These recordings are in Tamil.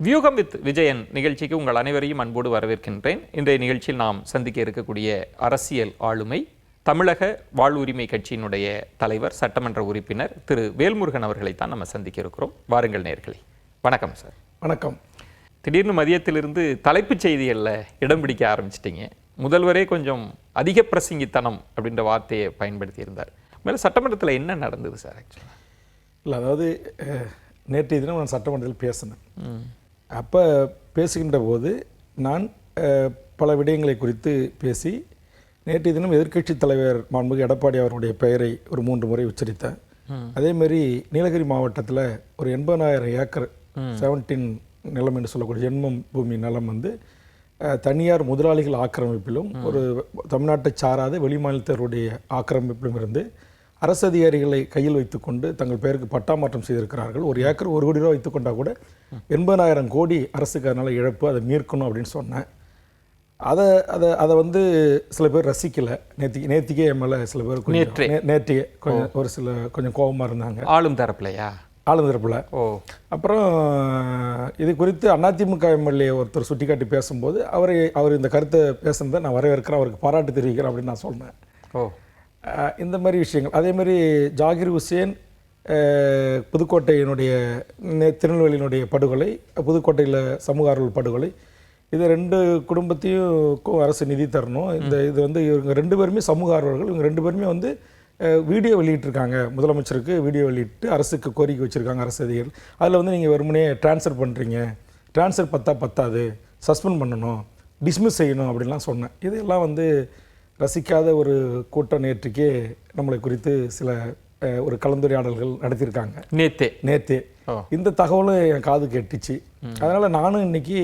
வியூகம் வித் விஜயன் நிகழ்ச்சிக்கு உங்கள் அனைவரையும் அன்போடு வரவேற்கின்றேன். இன்றைய நிகழ்ச்சியில் நாம் சந்திக்க இருக்கக்கூடிய அரசியல் ஆளுமை தமிழக வாழ்வுரிமை கட்சியினுடைய தலைவர், சட்டமன்ற உறுப்பினர் திரு வேல்முருகன் அவர்களைத்தான் நம்ம சந்திக்க இருக்கிறோம். வாருங்கள் நேயர்களே. வணக்கம் சார். வணக்கம். திடீர்னு மதியத்திலிருந்து தலைப்புச் செய்திகளில் இடம் பிடிக்க ஆரம்பிச்சிட்டிங்க. முதல்வரே கொஞ்சம் அதிக பிரசங்கித்தனம் அப்படின்ற வார்த்தையை பயன்படுத்தியிருந்தார். மேலே சட்டமன்றத்தில் என்ன நடந்தது சார்? ஆக்சுவலாக இல்லை, அதாவது நேற்றைய தினம் நான் சட்டமன்றத்தில் பேசினேன். அப்போ பேசுகின்ற போது நான் பல விடயங்களை குறித்து பேசி நேற்றைய தினம் எதிர்க்கட்சி தலைவர் மாண்புமிகு எடப்பாடி அவருடைய பெயரை ஒரு 3 முறை உச்சரித்தேன். அதேமாரி நீலகிரி மாவட்டத்தில் ஒரு 80,000 ஏக்கர் 17 நிலம் என்று சொல்லக்கூடிய ஜென்மம் பூமி நிலம் வந்து தனியார் முதலாளிகள் ஆக்கிரமிப்பிலும் ஒரு தமிழ்நாட்டை சாராத வெளிமாநிலத்தருடைய ஆக்கிரமிப்பிலும் இருந்து அரசு அதிகாரிகளை கையில் வைத்துக்கொண்டு தங்கள் பெயருக்கு பட்டா மாற்றம் செய்திருக்கிறார்கள். ஒரு ஏக்கர் 1 கோடி ரூபா வைத்துக்கொண்டா கூட 80,000 கோடி அரசுக்கு அதனால் இழப்பு, அதை மீட்கணும் அப்படின்னு சொன்னேன். அதை வந்து சில பேர் ரசிக்கலை. நேத்திக்கே என் மேலே சில பேர் நேற்றைய கொஞ்சம் கோபமாக இருந்தாங்க. ஆளும் தரப்புலையா? ஆளும் தரப்பில். அப்புறம் இது குறித்து அதிமுக எம்எல்ஏ ஒருத்தர் சுட்டிக்காட்டி பேசும்போது அவர் இந்த கருத்தை பேசுனதை நான் வரவேற்கிறேன், அவருக்கு பாராட்டு தெரிவிக்கிறேன் அப்படின்னு நான் சொன்னேன். இந்த மாதிரி விஷயங்கள். அதேமாதிரி ஜாகிர் ஹுசேன் புதுக்கோட்டையினுடைய திருநெல்வேலியினுடைய படுகொலை, புதுக்கோட்டையில் சமூக ஆர்வல் படுகொலை, இது 2 குடும்பத்தையும் அரசு நிதி தரணும். இது வந்து இவங்க 2 பேருமே சமூக ஆர்வலர்கள். இவங்க 2 பேருமே வந்து வீடியோ வெளியிட்டிருக்காங்க. முதலமைச்சருக்கு வீடியோ வெளியிட்டு அரசுக்கு கோரிக்கை வச்சுருக்காங்க அரசு அதிகாரிகள். அதில் வந்து நீங்கள் வெறுமனே ட்ரான்ஸ்ஃபர் பண்ணுறீங்க, ட்ரான்ஸ்ஃபர் பத்தாது, சஸ்பெண்ட் பண்ணணும், டிஸ்மிஸ் செய்யணும் அப்படின்லாம் சொன்னேன். இதெல்லாம் வந்து ரசிக்காத ஒரு கூட்டம் நேற்றுக்கே நம்மளை குறித்து சில ஒரு கலந்துரையாடல்கள் நடத்தியிருக்காங்க. நேத்தே இந்த தகவலும் என் காது கேட்டுச்சு. அதனால் நானும் இன்னைக்கு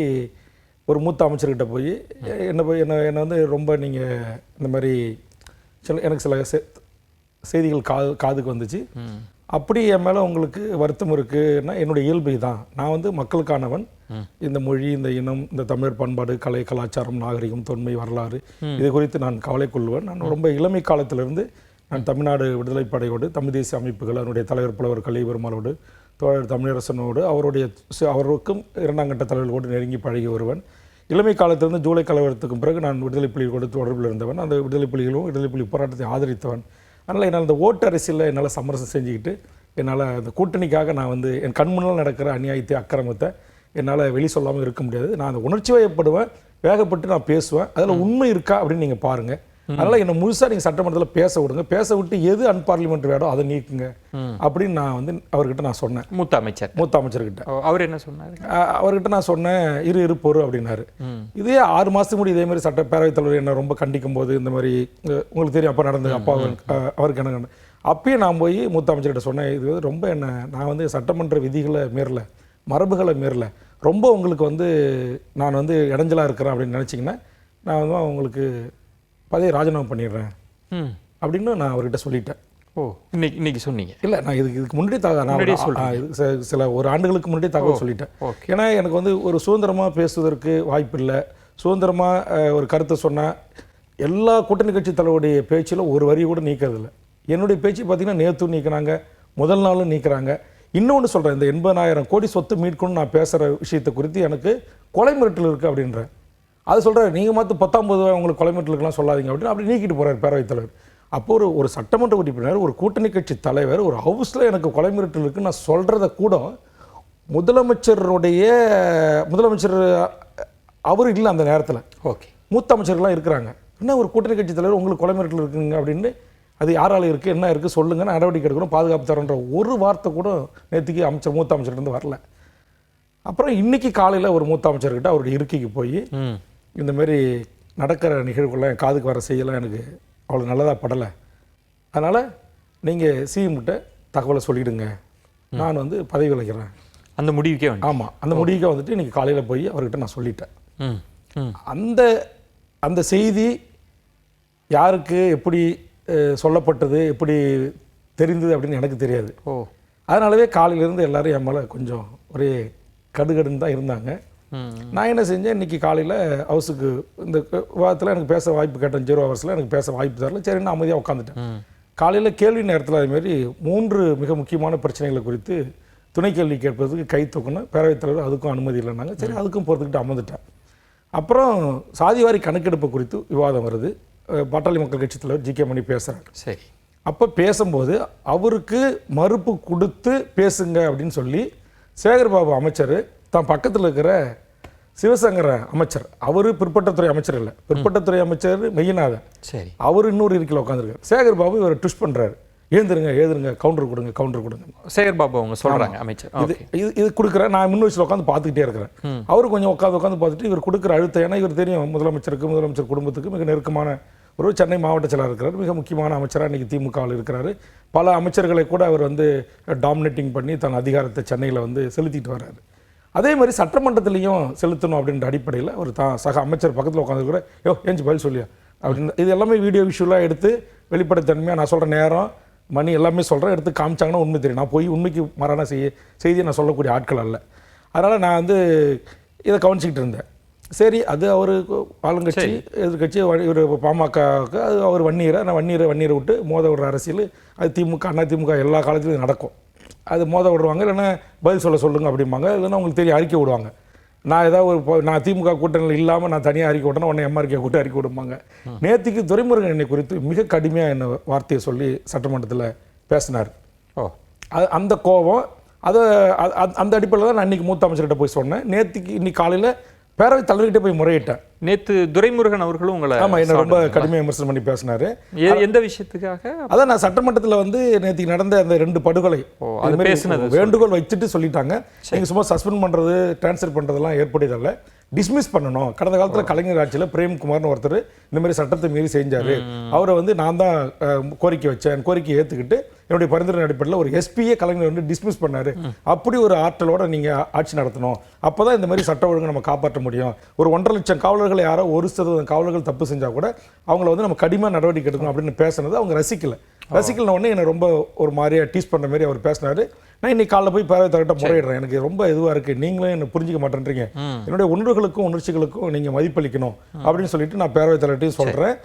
ஒரு மூத்த அமைச்சர்கிட்ட போய் என்னை வந்து ரொம்ப நீங்கள் இந்த மாதிரி எனக்கு சில செய்திகள் காதுக்கு வந்துச்சு. அப்படி என் மேலே உங்களுக்கு வருத்தம் இருக்குன்னா என்னுடைய இயல்பு தான். நான் வந்து மக்களுக்கானவன். இந்த மொழி, இந்த இனம், இந்த தமிழர் பண்பாடு, கலை, கலாச்சாரம், நாகரிகம், தொன்மை, வரலாறு இது குறித்து நான் கவலை கொள்வேன். நான் ரொம்ப இளமை காலத்திலிருந்து நான் தமிழ்நாடு விடுதலை படையோடு, தமிழ் தேசிய அமைப்புகள், அதனுடைய தலைவர் புலவர் கலை பெருமாளோடு, தோழர் தமிழரசனோடு, அவருக்கும் 2ஆம் கட்ட தலைவர்களோடு நெருங்கி பழகி வருவன். இளமை காலத்திலிருந்து ஜூலை கலவரத்துக்கு பிறகு நான் விடுதலை புலிகளோடு தொடர்பில் இருந்தவன். அந்த விடுதலை புலிகளும் விடுதலை புலி போராட்டத்தை ஆதரித்தவன். அதனால் என்னால் இந்த ஓட்டு அரசியலில் என்னால் சமரசம் செஞ்சுக்கிட்டு என்னால் அந்த கூட்டணிக்காக நான் வந்து என் கண் முன்னால் நடக்கிற அநியாயத்தை, அக்கிரமத்தை என்னால் வெளி சொல்லாமல் இருக்க முடியாது. நான் அந்த உணர்ச்சி வயப்படுவேன், வேகப்பட்டு நான் பேசுவேன். அதில் உண்மை இருக்கா அப்படின்னு நீங்கள் பாருங்கள். அதனால் என்னை முழுசாக நீங்கள் சட்டமன்றத்தில் பேச விடுங்க, பேச விட்டு எது அன்பார்லிமெண்ட் வேடோ அதை நீக்குங்க அப்படின்னு நான் வந்து அவர்கிட்ட நான் சொன்னேன். மூத்த அமைச்சர்கிட்ட. அவர் என்ன சொன்னார்? அவர்கிட்ட நான் சொன்னேன், இரு பொறு அப்படின்னாரு. இதே 6 மாதத்துக்கு முன்னாடி இதே மாதிரி சட்டப்பேரவைத் தலைவர் என்னை ரொம்ப கண்டிக்கும் போது இந்த மாதிரி உங்களுக்கு தெரியும் அப்போ நடந்தது. அப்பா அவருக்கு என்ன அப்பயே நான் போய் மூத்த அமைச்சர்கிட்ட சொன்னேன், இது ரொம்ப நான் வந்து சட்டமன்ற விதிகளை மீறல, மரபுகளை மீறல, ரொம்ப உங்களுக்கு வந்து நான் வந்து இடைஞ்சலாக இருக்கிறேன் அப்படின்னு நினச்சிங்கன்னா நான் வந்து உங்களுக்கு பதவியை ராஜினாமா பண்ணிடுறேன் அப்படின்னு நான் அவர்கிட்ட சொல்லிட்டேன். இன்னைக்கு சொன்னீங்க? இல்லை, நான் இதுக்கு முன்னாடி சில ஒரு ஆண்டுகளுக்கு முன்னாடி தகவல் சொல்லிட்டேன். ஏன்னா எனக்கு வந்து ஒரு சுதந்திரமாக பேசுவதற்கு வாய்ப்பு இல்லை. சுதந்திரமாக ஒரு கருத்தை சொன்னால் எல்லா கூட்டணி கட்சி தலைவருடைய பேச்சில் ஒரு வரி கூட நீக்கிறது இல்லை. என்னுடைய பேச்சு பார்த்தீங்கன்னா நேற்று நீக்கிறாங்க, முதல் நாளும் நீக்கிறாங்க. இன்னொன்று சொல்கிறேன், இந்த 80,000 கோடி சொத்து மீட்கணும்னு நான் பேசுகிற விஷயத்தை குறித்து எனக்கு கொலை மிரட்டல் இருக்குது அப்படின்றேன். அது சொல்கிறார், நீங்கள் மாற்ற 19 உங்களுக்கு கொலை மிரட்டலுக்கெல்லாம் சொல்லாதீங்க அப்படின்னு அப்படி நீக்கிட்டு போகிறார் பேரவைத் தலைவர். அப்போது ஒரு சட்டமன்ற உறுப்பினர், ஒரு கூட்டணி கட்சி தலைவர் ஒரு ஹவுஸில் எனக்கு கொலை மிரட்டல் இருக்குன்னு நான் சொல்கிறத கூட முதலமைச்சர் அவர் இல்லை அந்த நேரத்தில். மூத்த அமைச்சர்கள்லாம் இருக்கிறாங்க. என்ன ஒரு கூட்டணி கட்சி தலைவர் உங்களுக்கு கொலை மிரட்டல் இருக்குங்க அப்படின்னு, அது யாரால் இருக்குது, என்ன இருக்குது சொல்லுங்கள், நடவடிக்கை எடுக்கணும், பாதுகாப்பு தரன்ற ஒரு வார்த்தை கூட நேற்றுக்கு மூத்த அமைச்சர்கிட்ட வரல. அப்புறம் இன்னைக்கு காலையில் ஒரு மூத்த அமைச்சர்கிட்ட அவருடைய இருக்கைக்கு போய் இந்த மாதிரி நடக்கிற நிகழ்வுகள்லாம் என் காதுக்கு வர செய்யலாம் எனக்கு அவ்வளோ நல்லதாக படலை, அதனால் நீங்கள் சிஎம்கிட்ட தகவலை சொல்லிவிடுங்க, நான் வந்து பதவி விலகிறேன். அந்த முடிவுக்கே ஆமாம், அந்த முடிவுக்கே வந்துட்டு இன்றைக்கி காலையில் போய் அவர்கிட்ட நான் சொல்லிட்டேன். அந்த செய்தி யாருக்கு எப்படி சொல்லப்பட்டது, எப்படி தெரிந்தது அப்படின்னு எனக்கு தெரியாது. அதனாலவே காலையிலேருந்து எல்லோரும் என் மேலே கொஞ்சம் ஒரே கடுகடுன்னு தான் இருந்தாங்க. நான் என்ன செஞ்சேன், இன்றைக்கி காலையில் ஹவுஸுக்கு இந்த விவாதத்தில் எனக்கு பேச வாய்ப்பு கேட்டேன். 0 ஹவர்ஸில் எனக்கு பேச வாய்ப்பு தரல. சரி, நான் அமைதியாக உட்காந்துட்டேன். காலையில் கேள்வி நேரத்தில் அதுமாரி 3 மிக முக்கியமான பிரச்சனைகளை குறித்து துணை கேள்வி கேட்பதற்கு கை தூக்கணும். பேரவைத் தலைவர் அதுக்கும் அனுமதி இல்லைன்னாங்க. சரி, அதுக்கும் பொறுத்துக்கிட்டு அமர்ந்துட்டேன். அப்புறம் சாதிவாரி கணக்கெடுப்பு குறித்து விவாதம் வருது. பாட்டாளி மக்கள் கட்சி தலைவர் ஜி.கே. மணி பேசுகிறார். சரி. அப்போ பேசும்போது அவருக்கு மறுப்பு கொடுத்து பேசுங்க அப்படின்னு சொல்லி சேகர்பாபு அமைச்சர் தான் பக்கத்தில் இருக்கிற சிவசங்கர அமைச்சர், அவர் பிற்பட்டத்துறை அமைச்சர் இல்லை, பிற்பட்டத்துறை அமைச்சர் மெய்யநாதன், சரி, அவர் இன்னொரு இருக்கையில் உட்காந்துருக்காரு. சேகர்பாபு இவரை ட்விஸ்ட் பண்ணுறாரு. எழுதுருங்க கவுண்டர் கொடுங்க. சேகர்பாபு அவங்க சொல்கிறாங்க அமைச்சர். இது கொடுக்குறேன். நான் முன்வயசில் உட்காந்து பார்த்துக்கிட்டே இருக்கிறேன். அவரு கொஞ்சம் உட்காந்து பார்த்துட்டு இவர் கொடுக்குற அழுத்தம், ஏன்னா இவர் தெரியும் முதலமைச்சர் குடும்பத்துக்கு மிக நெருக்கமான ஒரு சென்னை மாவட்ட செயலாளர் இருக்கிறார். மிக முக்கியமான அமைச்சராக இன்றைக்கி திமுகவில் இருக்கிறாரு. பல அமைச்சர்களை கூட அவர் டாமினேட்டிங் பண்ணி தன் அதிகாரத்தை சென்னையில் செலுத்திட்டு வர்றாரு. அதே மாதிரி சட்டமன்றத்திலையும் செலுத்தணும் அப்படின்ற அடிப்படையில் ஒரு சக அமைச்சர் பக்கத்தில் உட்காந்துருக்கிற ஏஞ்சி பதில் சொல்லியா அப்படின்னு இது எல்லாமே வீடியோ விஷுவலாக எடுத்து வெளிப்படைத்தன்மையாக நான் சொல்கிற நேரம் மணி எல்லாமே சொல்கிறேன், எடுத்து காமிச்சாங்கன்னா உண்மை தெரியும். நான் போய் உண்மைக்கு மாறான செய்தியை நான் சொல்லக்கூடிய ஆட்கள் அல்ல. அதனால் நான் இதை கவனிச்சிக்கிட்டு இருந்தேன். சரி, அது அவர் ஆளுங்கட்சி எதிர்கட்சி இவர் பாமகவுக்கு அது அவர் நான் வன்னியரை விட்டு மோத விடுற அரசியல் அது திமுக அதிமுக எல்லா காலத்திலும் நடக்கும். அது மோத விடுவாங்க, இல்லைன்னா பதில் சொல்லுங்க அப்படிம்பாங்க, இல்லைன்னா உங்களுக்கு தெரியும் அறிக்கை விடுவாங்க. நான் ஏதாவது நான் திமுக கூட்டணியில் இல்லாமல் நான் தனியாக அறிக்கை விட்டேன்னா உடனே எம்ஆர்கே கூட்ட அறிக்கை விடுவாங்க. நேற்றுக்கு துரைமுருகன் என்னை குறித்து மிக கடுமையாக என்ன வார்த்தையை சொல்லி சட்டமன்றத்தில் பேசினார். அந்த கோபம் அந்த அடிப்படையில் தான் நான் இன்றைக்கி மூத்த அமைச்சர்கிட்ட போய் சொன்னேன். இன்னைக்கு காலையில் பேரவைத் தலைவர்கிட்ட போய் முறையிட்டேன். நேற்று துரைமுருகன் அவர்களும் உங்களை என்ன ரொம்ப கடுமையாக விமர்சனம் பண்ணி பேசினாரு. எந்த விஷயத்துக்காக? அதான் நான் சட்டமன்றத்தில் நேற்றுக்கு நடந்த அந்த 2 படுகொலை வேண்டுகோள் வச்சுட்டு சொல்லிட்டாங்க. நீங்கள் சும்மா சஸ்பெண்ட் பண்ணுறது டிரான்ஸ்ஃபர் பண்ணுறதெல்லாம் ஏற்படுதல்ல, டிஸ்மிஸ் பண்ணணும். கடந்த காலத்தில் கலைஞர் ஆட்சியில் பிரேம்குமார்னு ஒருத்தர் இந்த மாதிரி சட்டத்தை மீறி செஞ்சார். அவரை நான் தான் கோரிக்கை வச்சேன், கோரிக்கையை ஏற்றுக்கிட்டு என்னுடைய பரிந்துரை அடிப்படையில் ஒரு எஸ்பியே கலைஞர் டிஸ்மிஸ் பண்ணார். அப்படி ஒரு ஆற்றலோட நீங்கள் ஆட்சி நடத்தணும். அப்போ தான் இந்த மாதிரி சட்ட ஒழுங்கு நம்ம காப்பாற்ற முடியும். ஒரு 1.5 லட்சம் காவலர்களை யாரோ 1% காவலர்கள் தப்பு செஞ்சால் கூட அவங்கள நம்ம கடுமையாக நடவடிக்கை எடுக்கணும் அப்படின்னு பேசுனது அவங்க ரசிக்கல உடனே என்னை ரொம்ப ஒரு மாதிரியாக டீஸ் பண்ணுற மாதிரி அவர் பேசினார். நான் இன்னைக்கு காலைல போய் பேரவைத் தலைவர்கிட்ட முறையிடுறேன். எனக்கு ரொம்ப இதுவாக இருக்குது, நீங்களும் என்ன புரிஞ்சிக்க மாட்டேன்றீங்க, என்னுடைய உணர்வுகளுக்கும் உணர்ச்சிகளுக்கும் நீங்கள் மதிப்பளிக்கணும் அப்படின்னு சொல்லிட்டு நான் பேரவைத் தலைவர்கிட்டையும் சொல்கிறேன்.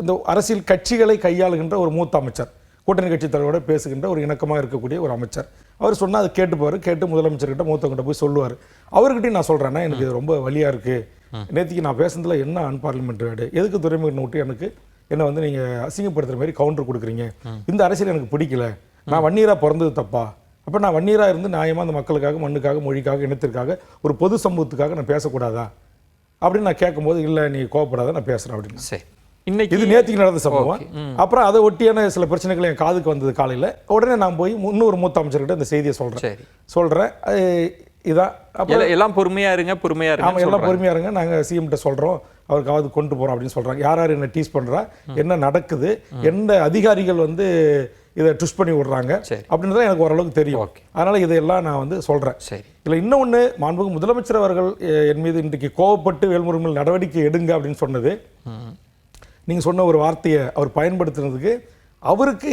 இந்த அரசியல் கட்சிகளை கையாளுகின்ற ஒரு மூத்த அமைச்சர், கூட்டணி கட்சி தலைவரோட பேசுகின்ற ஒரு இணக்கமாக இருக்கக்கூடிய ஒரு அமைச்சர், அவர் சொன்னால் அதை கேட்டு முதலமைச்சர்கிட்ட மூத்தவங்கிட்ட போய் சொல்லுவார். அவர்கிட்டையும் நான் சொல்கிறேன்னா எனக்கு இது ரொம்ப வலியாக இருக்குது. நேற்றுக்கு நான் பேசுனதில் என்ன அன்பார்லிமெண்ட்ரி வேர்டு, எதுக்கு துரைமுருகன் விட்டு எனக்கு என்ன நீங்கள் அசிங்கப்படுத்துகிற மாதிரி கவுண்டர் கொடுக்குறீங்க, இந்த அரசியல் எனக்கு பிடிக்கல, நான் வன்னியராக பிறந்தது தப்பா, அப்போ நான் வன்னியராக இருந்து நியாயமாக அந்த மக்களுக்காக மண்ணுக்காக மொழிக்காக இனத்திற்காக ஒரு பொது சமூகத்துக்காக நான் பேசக்கூடாதா அப்படின்னு நான் கேட்கும்போது, இல்லை நீ கோவப்படாத நான் பேசுகிறேன் அப்படின்னு. சரி, இன்னைக்கு இது நேற்றுக்கு நடந்த சம்பவம். அப்புறம் அதை ஒட்டியான சில பிரச்சனைகள் என் காதுக்கு வந்தது காலையில். உடனே நான் போய் இன்னொரு மூத்த அமைச்சர்கிட்ட இந்த செய்தியை சொல்கிறேன். இதான் எல்லாம் பொறுமையா இருங்க. ஆமாம், எல்லாம் பொறுமையா இருங்க, நாங்கள் சிஎம்கிட்ட சொல்கிறோம், அவருக்காவது கொண்டு போகிறோம் அப்படின்னு சொல்கிறாங்க. யார் என்ன டீஸ் பண்ணுறா, என்ன நடக்குது, எந்த அதிகாரிகள் இதை ட்விஸ்ட் பண்ணி விடுறாங்க அப்படின்றத எனக்கு ஓரளவுக்கு தெரியும். அதனால் இதையெல்லாம் நான் சொல்கிறேன். இல்லை இன்னொன்று, மாண்புமிகு முதலமைச்சர் அவர்கள் என் மீது இன்றைக்கு கோவப்பட்டு வேல்முருகன் நடவடிக்கை எடுங்க அப்படின்னு சொன்னது, நீங்கள் சொன்ன ஒரு வார்த்தையை அவர் பயன்படுத்துனதுக்கு அவருக்கு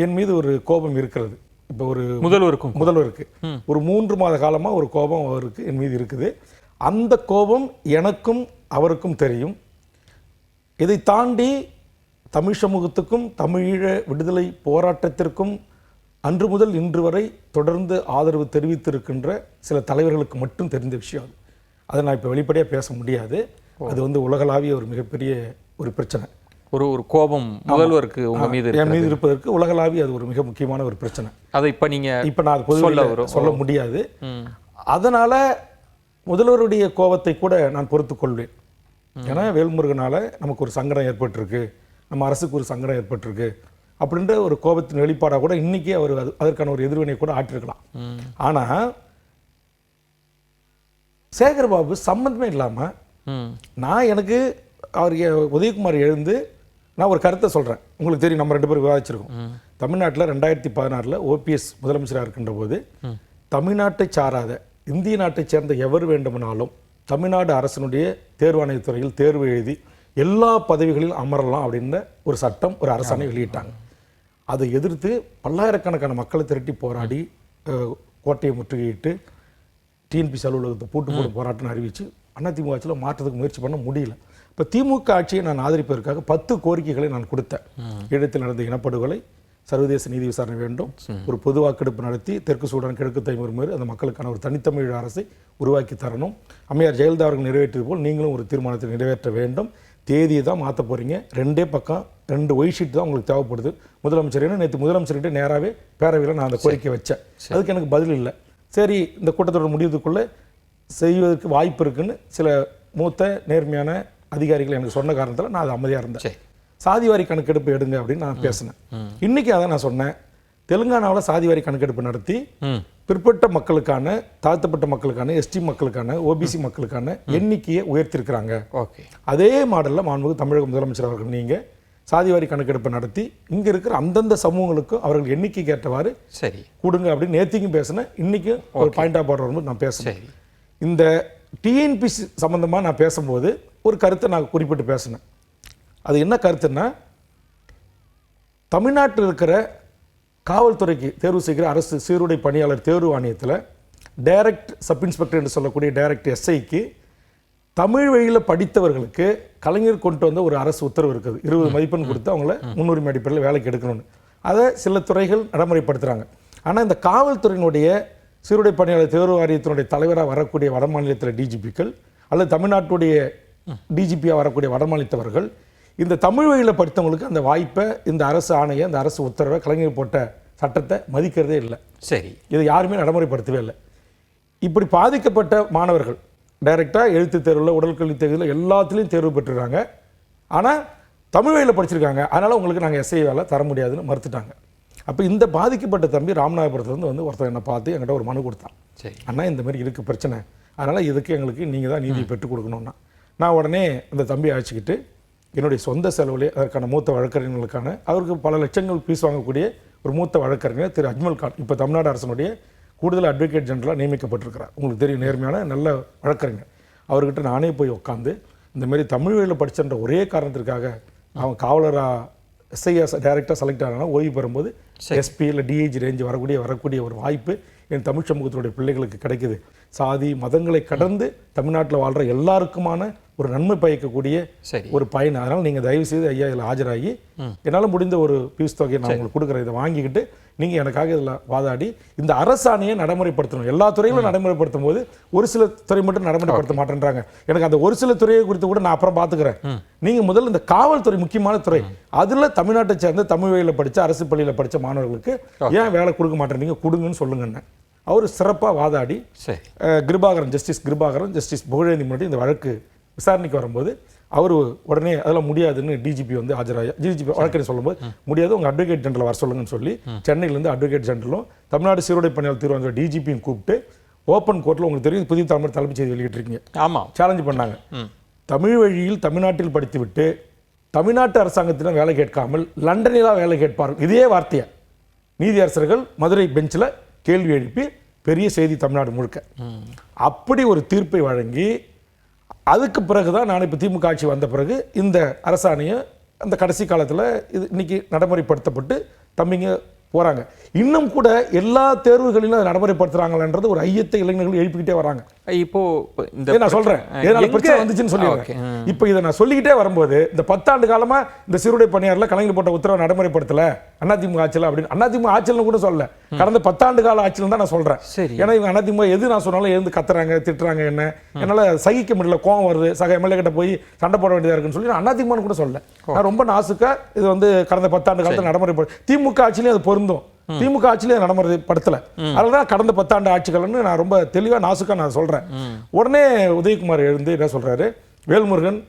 என் மீது ஒரு கோபம் இருக்கிறது. இப்போ ஒரு முதல்வருக்கு ஒரு 3 மாத காலமாக ஒரு கோபம் அவருக்கு என் மீது இருக்குது. அந்த கோபம் எனக்கும் அவருக்கும் தெரியும். இதை தாண்டி தமிழ் சமூகத்துக்கும் தமிழீழ விடுதலை போராட்டத்திற்கும் அன்று முதல் இன்று வரை தொடர்ந்து ஆதரவு தெரிவித்திருக்கின்ற சில தலைவர்களுக்கு மட்டும் தெரிந்த விஷயம். அதை நான் இப்போ வெளிப்படையாக பேச முடியாது. அது உலகளாவிய ஒரு மிகப்பெரிய ஒரு பிரச்சனை. ஒரு கோபம் முதல்வருக்கு உங்க மீது என் மீது இருப்பதற்கு உலகளாவிய அது ஒரு மிக முக்கியமான ஒரு பிரச்சனை. அதை இப்போ நான் சொல்ல முடியாது. அதனால முதல்வருடைய கோபத்தை கூட நான் பொறுத்துக் கொள்வேன். ஏன்னா வேல்முருகனால நமக்கு ஒரு சங்கடம் ஏற்பட்டிருக்கு, நம்ம அரசுக்கு ஒரு சங்கடம் ஏற்பட்டிருக்கு அப்படின்ற ஒரு கோபத்தின் வெளிப்பாடாக கூட இன்னைக்கு அவர் அதற்கான ஒரு எதிர்வினை கூட ஆற்றிருக்கலாம். ஆனா சேகர்பாபு சம்பந்தமே இல்லாம எனக்கு அவர் உதயகுமார் எழுந்து நான் ஒரு கருத்தை சொல்கிறேன். உங்களுக்கு தெரியும், நம்ம 2 பேரும் விவாதிச்சிருக்கோம். தமிழ்நாட்டில் 2016 ஓபிஎஸ் முதலமைச்சராக இருக்கின்ற போது தமிழ்நாட்டை சாராத இந்திய நாட்டை சேர்ந்த எவர் வேண்டுமானாலும் தமிழ்நாடு அரசனுடைய தேர்வாணையத்துறையில் தேர்வு எழுதி எல்லா பதவிகளிலும் அமரலாம் அப்படின்ற ஒரு சட்டம், ஒரு அரசாணை வெளியிட்டாங்க. அதை எதிர்த்து பல்லாயிரக்கணக்கான மக்களை திரட்டி போராடி கோட்டையை முற்றுகையிட்டு டிஎன்பிசி அலுவலகத்தை பூட்டு போடும் போராட்டம் அறிவித்து அதிமுக ஆட்சியில் மாற்றத்துக்கு முயற்சி பண்ண முடியல. இப்போ திமுக ஆட்சியை நான் ஆதரிப்பதற்காக 10 கோரிக்கைகளை நான் கொடுத்தேன். ஈழத்தில் நடந்த இனப்படுகொலை, சர்வதேச நீதி விசாரணை வேண்டும், ஒரு பொது வாக்கெடுப்பு நடத்தி தெற்கு சூடான் கிழக்கு தைமூர் மாதிரி அந்த மக்களுக்கான ஒரு தனித்தமிழ் அரசை உருவாக்கி தரணும். அம்மையார் ஜெயலலிதா அவர்கள் நிறைவேற்றியது போல் நீங்களும் ஒரு தீர்மானத்தை நிறைவேற்ற வேண்டும். தேதியை தான் மாற்ற போகிறீங்க. 2 பக்கம் 2 ஒய் ஷீட் தான் உங்களுக்கு தேவைப்படுது. முதலமைச்சர் நேற்று முதலமைச்சர்கிட்ட நேராகவே பேரவையில் நான் அந்த கோரிக்கை வச்சேன். அதுக்கு எனக்கு பதில் இல்லை. சரி, இந்த கூட்டத்தோட முடிவுக்குள்ளே செய்வதற்கு வாய்ப்பு இருக்குன்னு சில மூத்த நேர்மையான அதிகாரிகள் எனக்கு சொன்ன காரணத்தில் நான் அது அமைதியாக இருந்தேன். சாதிவாரி கணக்கெடுப்பு எடுங்க அப்படின்னு நான் பேசினேன். இன்னைக்கு அதை நான் சொன்னேன். தெலுங்கானாவில் சாதிவாரி கணக்கெடுப்பு நடத்தி பிற்பட்ட மக்களுக்கான, தாழ்த்தப்பட்ட மக்களுக்கான, எஸ்டி மக்களுக்கான, ஓபிசி மக்களுக்கான எண்ணிக்கையை உயர்த்திருக்கிறாங்க. அதே மாடலில் மாண்புமிகு தமிழக முதலமைச்சர் அவர்கள் நீங்கள் சாதிவாரி கணக்கெடுப்பு நடத்தி இங்கே இருக்கிற அந்தந்த சமூகங்களுக்கும் அவர்கள் எண்ணிக்கைக்கு ஏற்றவாறு சரி கொடுங்க அப்படின்னு நேத்திக்கும் பேசினேன். இன்னைக்கும் ஒரு பாயிண்ட் ஆஃப் ஆர்டர் வரும்போது நான் பேசுகிறேன். இந்த டிஎன்பிசி சம்பந்தமாக நான் பேசும்போது ஒரு கருத்தை நான் குறிப்பிட்டு பேசினேன். அது என்ன கருத்துன்னா, தமிழ்நாட்டில் இருக்கிற காவல்துறைக்கு தேர்வு செய்கிற அரசு சீருடை பணியாளர் தேர்வு ஆணையத்தில் டைரக்ட் சப் இன்ஸ்பெக்டர் என்று சொல்லக்கூடிய டைரக்ட் எஸ்ஐக்கு தமிழ் வழியில் படித்தவர்களுக்கு கலைஞர் கொண்டு வந்த ஒரு அரசு உத்தரவு இருக்குது. 20 மதிப்பெண் கொடுத்து அவங்கள முன்னுரிமை அடிப்படையில் வேலைக்கு எடுக்கணும்னு. அதை சில துறைகள் நடைமுறைப்படுத்துகிறாங்க. ஆனால் இந்த காவல்துறையினுடைய சீருடை பணியாளர் தேர்வு வாரியத்தினுடைய தலைவராக வரக்கூடிய வட மாநிலத்தில் டிஜிபிக்கள் அல்லது தமிழ்நாட்டுடைய டிஜிபியாக வரக்கூடிய வடமாநிலத்தவர்கள் இந்த தமிழ் வழியில் படித்தவங்களுக்கு அந்த வாய்ப்பை, இந்த அரசு ஆணையை, இந்த அரசு உத்தரவை, கலைஞர் போட்ட சட்டத்தை மதிக்கிறதே இல்லை. சரி, இதை யாருமே நடைமுறைப்படுத்தவே இல்லை. இப்படி பாதிக்கப்பட்ட மாணவர்கள் டைரெக்டாக எழுத்து தேர்வில், உடற்கல்வி தேர்வில் எல்லாத்துலேயும் தேர்வு பெற்றுருக்காங்க. ஆனால் தமிழ் வழியில் படிச்சிருக்காங்க. அதனால் உங்களுக்கு நாங்கள் எஸ்ஐ வேலை தர முடியாதுன்னு மறுத்துட்டாங்க. அப்போ இந்த பாதிக்கப்பட்ட தம்பி ராமநாதபுரத்துலேருந்து வந்து ஒருத்தர் என்னை பார்த்து என்கிட்ட ஒரு மனு கொடுத்தான். அண்ணா, இந்த மாதிரி இருக்குது பிரச்சனை, அதனால் இதுக்கு எங்களுக்கு நீங்கள் தான் நீதியை பெற்றுக் கொடுக்கணும்னா, நான் உடனே அந்த தம்பி அழைச்சிக்கிட்டு என்னுடைய சொந்த செலவுலே அதற்கான மூத்த வழக்கறிஞர்களுக்கான, அவருக்கு பல லட்சங்கள் ஃபீஸ் வாங்கக்கூடிய ஒரு மூத்த வழக்கறிஞர் திரு அஜ்மல் கான் இப்போ தமிழ்நாடு அரசனுடைய கூடுதல் அட்வொகேட் ஜெனரலாக நியமிக்கப்பட்டிருக்கிறார். உங்களுக்கு தெரியும், நேர்மையான நல்ல வழக்கறிஞர். அவர்கிட்ட நானே போய் உட்காந்து இந்த மாதிரி தமிழ் வழியில் படிச்சன்ற ஒரே காரணத்திற்காக அவன் காவலராக எஸ்ஐஎஸ் டைரெக்டாக செலக்ட் ஆனாலும் ஓய்வு பெறும்போது எஸ்பி இல்லை டிஐஜி ரேஞ்சு வரக்கூடிய ஒரு வாய்ப்பு என் தமிழ் சமூகத்தினுடைய பிள்ளைகளுக்கு கிடைக்குது. சாதி மதங்களை கடந்து தமிழ்நாட்டில் வாழ்கிற எல்லாருக்குமான ஒரு நன்மை பயக்கக்கூடிய ஒரு பயன். அதனால் நீங்கள் தயவு செய்து ஐயா இதில் ஆஜராகி என்னால் முடிந்த ஒரு பீஸ் தொகையை நான் உங்களுக்கு கொடுக்குறேன். இதை வாங்கிக்கிட்டு நீங்கள் எனக்காக இதில் வாதாடி இந்த அரசாணையை நடைமுறைப்படுத்தணும். எல்லா துறையிலும் நடைமுறைப்படுத்தும் போது ஒரு சில துறை மட்டும் நடைமுறைப்படுத்த மாட்டேன்றாங்க. எனக்கு அந்த ஒரு சில துறையை குறித்து கூட நான் அப்புறம் பார்த்துக்கிறேன். நீங்கள் முதல்ல இந்த காவல்துறை முக்கியமான துறை, அதில் தமிழ்நாட்டை சேர்ந்த தமிழ் வழியில் படித்த அரசு பள்ளியில் படித்த மாணவர்களுக்கு ஏன் வேலை கொடுக்க மாட்டேறீங்க, கொடுங்கன்னு சொல்லுங்கன்னு அவர் சிறப்பாக வாதாடி கிருபாகரன், ஜஸ்டிஸ் கிருபாகரன், ஜஸ்டிஸ் புகழேந்தி முன்னாடி இந்த வழக்கு விசாரணைக்கு வரும்போது அவர் உடனே அதெல்லாம் முடியாதுன்னு டிஜிபி வந்து ஆஜராக டிஜிபி வழக்கறிஞர் சொல்லும்போது முடியாது, உங்கள் அட்வொகேட் ஜெனரல் வர சொல்லுங்கன்னு சொல்லி சென்னையிலேருந்து அட்வொகேட் ஜெனரலும் தமிழ்நாடு சீருடை பணியாளர் தீர்வாங்க டிஜிபியும் கூப்பிட்டு ஓப்பன் கோர்ட்டில், உங்களுக்கு தெரியும் புதிய தமிழ் தலைமைச் செய்தி வெளியிட்டிருக்கீங்க, ஆமாம், சேலஞ்சு பண்ணாங்க. தமிழ் வழியில் தமிழ்நாட்டில் படித்துவிட்டு தமிழ்நாட்டு அரசாங்கத்திடம் வேலை கேட்காமல் லண்டனில் வேலை கேட்பார்கள், இதே வார்த்தையை நீதியரசர்கள் மதுரை பெஞ்சில் கேள்வி எழுப்பி பெரிய செய்தி தமிழ்நாடு முழுக்க. அப்படி ஒரு தீர்ப்பை வழங்கி அதுக்கு பிறகுதான் நான் இப்போ திமுக ஆட்சி வந்த பிறகு இந்த அரசாணையை அந்த கடைசி காலத்தில் இது இன்னைக்கு நடைமுறைப்படுத்தப்பட்டு தம்பிங்க போகிறாங்க. இன்னும் கூட எல்லா தேர்வுகளிலும் அதை நடைமுறைப்படுத்துறாங்கன்றது ஒரு ஐயத்தை இளைஞர்கள் எழுப்பிக்கிட்டே வராங்க. இப்போ நான் சொல்றேன் பிரச்சனை வந்துச்சுன்னு சொல்லிடுறேன். இப்போ இதை நான் சொல்லிக்கிட்டே வரும்போது இந்த 10 ஆண்டு காலமா இந்த சீருடை பணியாளர்ல கலைஞர் போட்ட உத்தரவை நடைமுறைப்படுத்தல அதிமுக ஆட்சியில் அப்படின்னு அதிமுக ஆட்சியில் கூட சொல்ல, கடந்த 10 ஆண்டு கால ஆட்சியில் தான் நான் சொல்றேன். ஏன்னா இவங்க அதிமுக எது நான் சொன்னாலும் எழுந்து கத்துறாங்க, திட்டுறாங்க, என்ன என்னால சகிக்க முடியல, கோவம் வருது, சக எம்எல்ஏ கிட்ட போய் சண்டை போட வேண்டியதா இருக்குன்னு சொல்லி நான் அதிமுக கூட சொல்ல. நான் ரொம்ப நாசுக்கா இது வந்து கடந்த 10 ஆண்டு காலத்தில் நடைமுறைப்படும். திமுக ஆட்சியிலே அது பொருந்தும், திமுக ஆட்சியிலே நடைமுறைப்படுத்தல. அதனால கடந்த 10 ஆண்டு ஆட்சிகள்னு நான் ரொம்ப தெளிவா நாசுக்கா நான் சொல்றேன். உடனே உதயகுமார் எழுந்து என்ன சொல்றாரு, வேல்முருகன்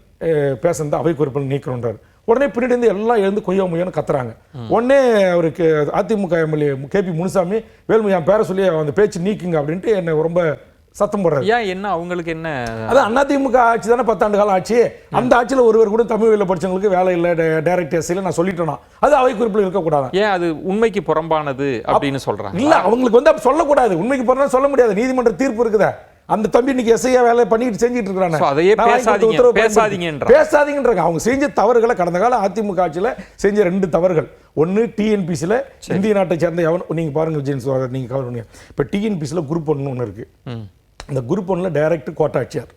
பேசுறது அவை குறிப்பில் நீக்கணுன்றாரு. உடனே பின்னாடி இருந்து எல்லாம் எழுந்து கொய்யா முய்யான்னு கத்துறாங்க. உடனே அவருக்கு அதிமுக எம்எல்ஏ கேபி முனுசாமி வேல்முருகன் பேரை சொல்லி அந்த பேச்சு நீக்குங்க அப்படின்ட்டு என்ன ரொம்ப சத்தம் போடுறாரு. ஏன் என்ன அவங்களுக்கு என்ன, அதான் அதிமுக ஆட்சி தானே 10 ஆண்டு காலம் ஆட்சி, அந்த ஆட்சியில் ஒருவர் கூட தமிழ் வழியில் படிச்சவங்களுக்கு வேலை இல்லை டைரக்ட் எஸ்ஐல நான் சொல்லிட்டேனா அது அவை குறிப்பில் இருக்கக்கூடாது. ஏன் அது உண்மைக்கு புறம்பானது அப்படின்னு சொல்றாங்க. இல்ல அவங்களுக்கு வந்து சொல்லக்கூடாது, உண்மைக்கு புறம்பானது சொல்ல முடியாது, நீதிமன்ற தீர்ப்பு இருக்குதா. அந்த தம்பி இன்னைக்கு எஸ்ஐயா வேலை பண்ணிட்டு செஞ்சுட்டு இருக்காங்க. பேசாதீங்கன்றாங்க. அவங்க செஞ்ச தவறுகளை கடந்த கால அதிமுக ஆட்சியில் செஞ்ச 2 தவறுகள். ஒன்று டிஎன்பிசியில் இந்திய நாட்டை சேர்ந்த நீங்க பாருங்க விஜயன் நீங்க கவர் பண்ணுங்க. இப்போ டிஎன்பிசியில் குரூப் 1 ஒன்று இருக்கு. இந்த குரூப் 1ல டைரக்ட் கோட்டா ஆட்சியர்,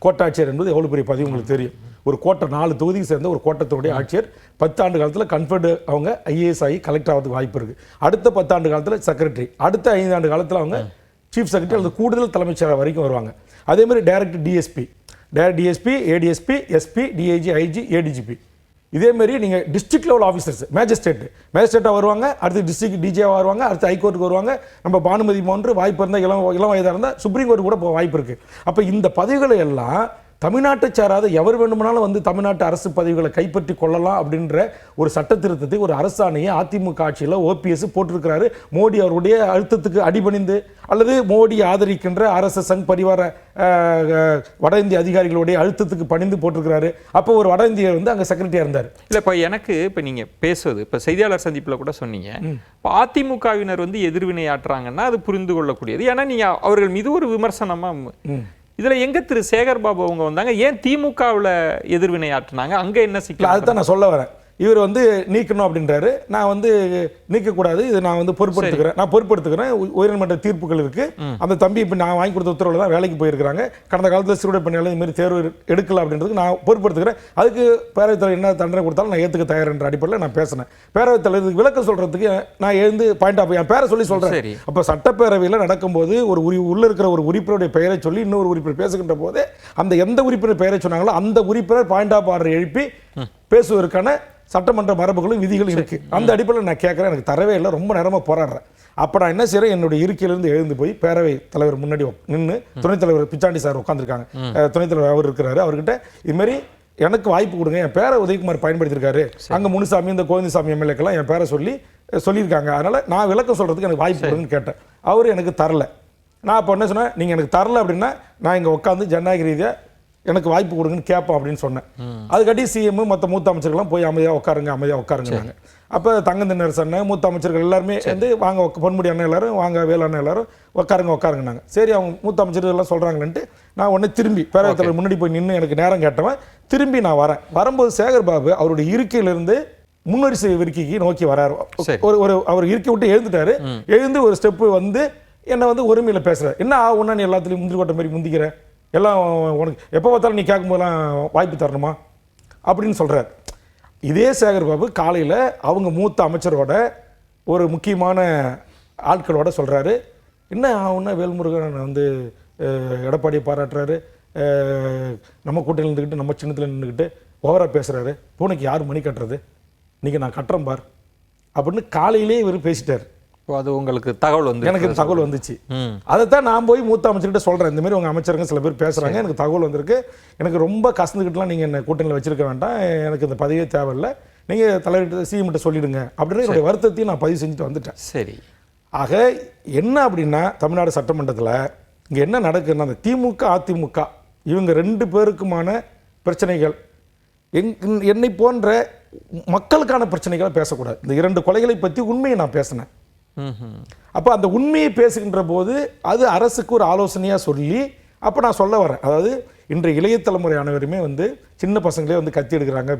கோட்டாட்சியர் என்பது எவ்வளோ பெரிய பதவி உங்களுக்கு தெரியும். ஒரு கோட்டை 4 தொகுதிக்கு சேர்ந்த ஒரு கோட்டத்தினுடைய ஆட்சியர் 10 ஆண்டு காலத்தில் கன்ஃபர்டு அவங்க ஐஏஎஸ் ஆகி கலெக்டர் ஆகிறதுக்கு வாய்ப்பு இருக்குது. அடுத்த 10 ஆண்டு காலத்தில் செக்ரட்டரி, அடுத்த 5 ஆண்டு காலத்தில் அவங்க சீஃப் செக்ரட்டரி அல்லது கூடுதல் தலைமைச் செயலர் வரைக்கும் வருவாங்க. அதே மாதிரி direct DSP, ADSP, SP, DIG, IG, ADGP. இதேமாரி நீங்கள் டிஸ்ட்ரிக்ட் லெவல் ஆஃபீஸர்ஸ், மேஜிஸ்ட்ரேட்டாக வருவாங்க, அடுத்து டிஸ்ட்ரிக்ட் டிஜியாக வருவாங்க, அடுத்து ஹைகோர்ட்டுக்கு வருவாங்க. நம்ம பானுமதி போன்று வாய்ப்பு இருந்தால் இளம் வயதாக இருந்தால் சுப்ரீம் கோர்ட்டு கூட வாய்ப்பு இருக்குது. அப்போ இந்த பதவிகளை எல்லாம் தமிழ்நாட்டை சாராத எவர் வேண்டுமானாலும் வந்து தமிழ்நாட்டு அரசு பதவிகளை கைப்பற்றி கொள்ளலாம் அப்படின்ற ஒரு சட்ட திருத்தத்தை, ஒரு அரசாணையை அதிமுக ஆட்சியில் ஓபிஎஸ் போட்டிருக்கிறாரு. மோடி அவருடைய அழுத்தத்துக்கு அடிபணிந்து அல்லது மோடி ஆதரிக்கின்ற RSS சங் பரிவார வட இந்திய அதிகாரிகளுடைய அழுத்தத்துக்கு பணிந்து போட்டிருக்கிறாரு. அப்போ ஒரு வட இந்தியர் வந்து அங்கே செக்ரட்டரியாக இருந்தார். இல்லை, இப்போ எனக்கு இப்போ நீங்கள் பேசுவது, இப்போ செய்தியாளர் சந்திப்பில் கூட சொன்னீங்க, இப்போ அதிமுகவினர் வந்து எதிர்வினை ஆற்றுறாங்கன்னா அது புரிந்து கொள்ளக்கூடியது. ஏன்னா நீங்கள் அவர்கள் மீது ஒரு விமர்சனமாக இதில் எங்கே திரு சேகர் பாபு அவங்க வந்தாங்க, ஏன் திமுகவில் எதிர்வினை ஆற்றினாங்க, அங்கே என்ன சிக்கல்? அதுதான் நான் சொல்ல வரேன். இவர் வந்து நீக்கணும் அப்படின்றாரு. நான் வந்து நீக்கக்கூடாது, இது நான் வந்து பொறுப்பெடுத்துக்கிறேன். உயர்நீதிமன்ற தீர்ப்புகள் இருக்கு. அந்த தம்பி இப்போ நான் வாங்கி கொடுத்த உத்தரவில் தான் வேலைக்கு போயிருக்கிறாங்க. கடந்த காலத்தில் சிறுவடை பணியாளர் இது மாதிரி தேர்வு எடுக்கல அப்படின்றதுக்கு நான் பொறுப்பெடுத்துக்கிறேன். அதுக்கு பேரவைத் தலைவர் என்ன தண்டனை கொடுத்தாலும் நான் ஏற்றுக்க தயார் என்ற அடிப்படையில் நான் பேசினேன். பேரவைத் தலைவருக்கு விளக்கம் சொல்றதுக்கு நான் எழுந்து பாயிண்ட் ஆஃப் என் பேரை சொல்லி சொல்றேன். அப்போ சட்டப்பேரவையில் நடக்கும்போது உள்ள இருக்கிற ஒரு உறுப்பினருடைய பெயரை சொல்லி இன்னொரு உறுப்பினர் பேசுகின்ற போது அந்த எந்த உறுப்பினர் பெயரை சொன்னாங்களோ அந்த உறுப்பினர் பாயிண்ட் ஆஃப் ஆர்டர் எழுப்பி பேசுவதற்கான சட்டமன்ற மரபுகளும் விதிகளும் இருக்கு. அந்த அடிப்படையில் நான் கேட்குறேன், எனக்கு தரவே இல்லை, ரொம்ப நேரமாக போராடுறேன். அப்போ நான் என்ன செய்கிறேன், என்னுடைய இருக்கையிலிருந்து எழுந்து போய் பேரவை தலைவர் முன்னாடி நின்று, துணைத் தலைவர் பிச்சாண்டி சார் உட்காந்துருக்காங்க, துணைத் தலைவர் அவர் இருக்கிறாரு, அவர்கிட்ட இதுமாரி எனக்கு வாய்ப்பு கொடுங்க, என் பேரை உதயகுமார் பயன்படுத்தியிருக்காரு, அங்கே முனுசாமி இந்த கோவிந்தசாமி எம்எல்ஏக்கெல்லாம் என் பேரை சொல்லியிருக்காங்க, அதனால் நான் விளக்கம் சொல்கிறதுக்கு எனக்கு வாய்ப்பு கொடுங்கன்னு கேட்டேன். அவர் எனக்கு தரல. நான் அப்போ என்ன சொன்னேன், நீங்கள் எனக்கு தரல அப்படின்னா நான் இங்கே உட்காந்து ஜனநாயக ரீதியாக எனக்கு வாய்ப்பு கொடுங்கன்னு கேட்போம் அப்படின்னு சொன்னேன். அதுக்காட்டி சிஎம் மற்ற மூத்த அமைச்சர்கள்லாம் போய் அமைதியாக உட்காருங்க. அப்போ தங்கந்தினர் சொன்னேன், மூத்த அமைச்சர்கள் எல்லாருமே வந்து வாங்க, பொன்முடி அண்ணன் எல்லாரும் வாங்க, வேலு அண்ணன் எல்லாரும் உட்காருங்கன்னாங்க. சரி, அவங்க மூத்த அமைச்சர்கள் எல்லாம் சொல்கிறாங்களேன்ட்டு நான் உடனே திரும்பி பேரவைத் தலைவர் முன்னாடி போய் நின்று எனக்கு நேரம் கேட்டவன் திரும்பி நான் வரும்போது சேகர் பாபு அவருடைய இருக்கையிலிருந்து முன்னரிசை இருக்கைக்கு நோக்கி வராரு. அவர் இருக்கை விட்டு எழுந்துட்டாரு. எழுந்து ஒரு ஸ்டெப்பு வந்து என்னை வந்து ஒருமையில் பேசுகிறார். என்ன ஒன்றா நீ எல்லாத்துலேயும் முந்திரி கொட்ட மாதிரி முந்திக்கிற, எல்லாம் உனக்கு எப்போ பார்த்தாலும் நீ கேட்கும்போதெல்லாம் வாய்ப்பு தரணுமா அப்படின்னு சொல்கிறார். இதே சேகர் பாபு காலையில் அவங்க மூத்த அமைச்சரோட ஒரு முக்கியமான ஆட்களோட சொல்கிறாரு, என்ன ஒன்றா வேல்முருகன் வந்து எடப்பாடியை பாராட்டுறாரு, நம்ம கூட்டத்தில் இருந்துக்கிட்டு நம்ம சின்னத்தில் நின்றுக்கிட்டு ஓவராக பேசுகிறாரு, பூனைக்கு யார் மணி கட்டுறது, இன்றைக்கி நான் கட்டுறேன் பார் அப்படின்னு காலையிலே இவர் பேசிட்டார். அது உங்களுக்கு தகவல் வந்து எனக்கு தகவல் வந்துச்சு. அதைத்தான் நான் போய் மூத்த அமைச்சர்கிட்ட சொல்கிறேன், இந்த மாதிரி உங்கள் அமைச்சருங்க சில பேர் பேசுகிறாங்க, எனக்கு தகவல் வந்திருக்கு, எனக்கு ரொம்ப கசந்துக்கிட்டுலாம் நீங்கள் என்ன கூட்டணியில் வச்சிருக்க வேண்டாம், எனக்கு இந்த பதவியே தேவையில்லை, நீங்கள் தலைவர்கிட்ட சிஎம்கிட்ட சொல்லிடுங்க அப்படின்னு என்னுடைய வருத்தத்தையும் நான் பதிவு செஞ்சுட்டு வந்துட்டேன். சரி, ஆக என்ன அப்படின்னா தமிழ்நாடு சட்டமன்றத்தில் இங்கே என்ன நடக்குதுன்னா அந்த திமுக அதிமுக இவங்க 2 பேருக்குமான பிரச்சனைகள், என்னை போன்ற மக்களுக்கான பிரச்சனைகளை பேசக்கூடாது. இந்த 2 கொலைகளை பற்றி உண்மையை நான் பேசினேன். அப்போ அந்த உண்மையை பேசுகின்ற போது அது அரசுக்கு ஒரு ஆலோசனையாக சொல்லி அப்போ நான் சொல்ல வரேன், அதாவது இன்றைய இளைய தலைமுறை அனைவருமே வந்து சின்ன பசங்களே வந்து கத்தி எடுக்கிறாங்க,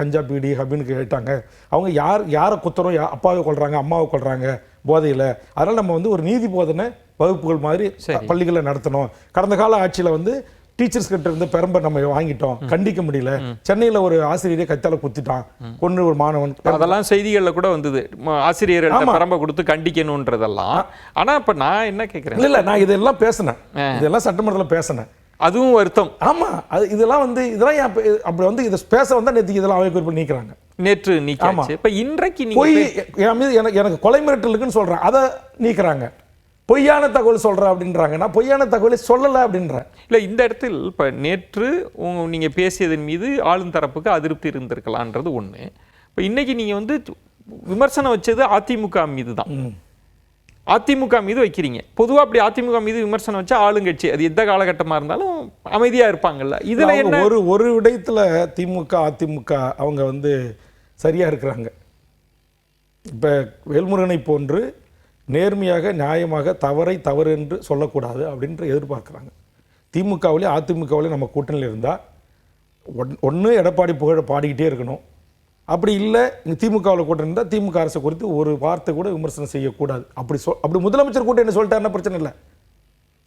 கஞ்சா பீடி அப்படின்னு கேட்டாங்க, அவங்க யாரை குத்துறோம், அப்பாவை கொள்றாங்க, அம்மாவை கொள்றாங்க போதையில். அதனால் நம்ம வந்து ஒரு நீதி போதனை வகுப்புகள் மாதிரி பள்ளிகளை நடத்தணும். கடந்த கால ஆட்சியில் வந்து டீச்சர்ஸ் கிட்ட இருந்து பெரம்ப நம்ம வாங்கிட்டோம், கண்டிக்க முடியல. சென்னையில் ஒரு ஆசிரியரை கத்தால குத்திட்டான், கொண்டு ஒரு மாணவன், அதெல்லாம் செய்திகளில் கூட வந்தது, ஆசிரியர்கள் பெரம்ப கொடுத்து கண்டிக்கணும்ன்றதெல்லாம். ஆனா இப்ப நான் என்ன கேட்கிறேன், இல்லை நான் இதெல்லாம் பேசினேன், இதெல்லாம் சட்டமன்றத்தில் பேசினேன், அதுவும் வருத்தம். ஆமா, அது இதெல்லாம் வந்து இதெல்லாம் அப்படி வந்து இதை பேச வந்தா நேற்று இதெல்லாம் அவை குறிப்பில் நீக்கிறாங்க, நேற்று நீக்காச்சு. இப்ப இன்றைக்கு போய் என் மீது எனக்கு கொலை மிரட்டல் இருக்குன்னு சொல்றேன், அதை நீக்கிறாங்க. பொய்யான தகவல் சொல்ற அப்படின்றாங்க, நான் பொய்யான தகவலை சொல்லலை அப்படின்றேன். இல்லை, இந்த இடத்தில் இப்போ நேற்று நீங்கள் பேசியதன் மீது ஆளும் தரப்புக்கு அதிருப்தி இருந்திருக்கலான்றது ஒன்று. இப்போ இன்னைக்கு நீங்கள் வந்து விமர்சனம் வச்சது அதிமுக மீது தான், அதிமுக மீது வைக்கிறீங்க. பொதுவாக அப்படி அதிமுக மீது விமர்சனம் வச்சா ஆளுங்கட்சி அது எந்த காலகட்டமாக இருந்தாலும் அமைதியாக இருப்பாங்கல்ல, இதில் என்ன ஒரு விடயத்தில் திமுக அதிமுக அவங்க வந்து சரியாக இருக்கிறாங்க. இப்போ வேல்முருகனை போன்று நேர்மையாக நியாயமாக தவறு என்று சொல்லக்கூடாது அப்படின்ற எதிர்பார்க்குறாங்க. திமுகவிலே அதிமுகவிலே நம்ம கூட்டணியில் இருந்தால் ஒன்று எடப்பாடி புகழ பாடிக்கிட்டே இருக்கணும், அப்படி இல்லை இங்கே திமுகவில் கூட்டணி இருந்தால் திமுக அரசை குறித்து ஒரு வார்த்தை கூட விமர்சனம் செய்யக்கூடாது. அப்படி முதலமைச்சர் கூட்டம் என்ன சொல்லிட்டாருன்னா பிரச்சனை இல்லை,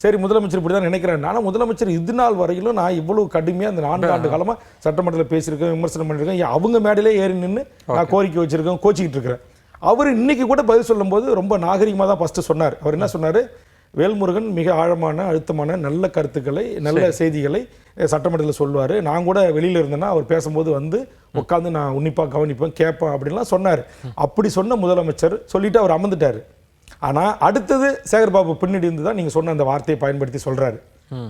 சரி முதலமைச்சர் இப்படி தான் நினைக்கிறேன். ஆனால் முதலமைச்சர் இது நாள் வரையிலும் நான் இவ்வளவு கடுமையாக அந்த 4 ஆண்டு காலமாக சட்டமன்றத்தில் பேசியிருக்கேன், விமர்சனம் பண்ணியிருக்கேன், அவங்க மேடையிலே ஏறி நின்று நான் கோரிக்கை வச்சிருக்கேன், கோச்சிக்கிட்டு இருக்கிறேன். அவர் இன்னைக்கு கூட பதில் சொல்லும்போது ரொம்ப நாகரிகமாக தான் ஃபர்ஸ்ட் சொன்னார். அவர் என்ன சொன்னார், வேல்முருகன் மிக ஆழமான அழுத்தமான நல்ல கருத்துக்களை நல்ல செய்திகளை சட்டமன்றத்தில் சொல்லுவார். நான் கூட வெளியில் இருந்தேன்னா அவர் பேசும்போது வந்து உட்காந்து நான் உன்னிப்பாக கவனிப்பேன் கேட்பேன் அப்படின்லாம் சொன்னார். அப்படி சொன்ன முதலமைச்சர் சொல்லிட்டு அவர் அமர்ந்துட்டார். ஆனால் அடுத்தது சேகர்பாபு பின்னாடி இருந்து தான் நீங்கள் சொன்ன அந்த வார்த்தையை பயன்படுத்தி சொல்றாரு.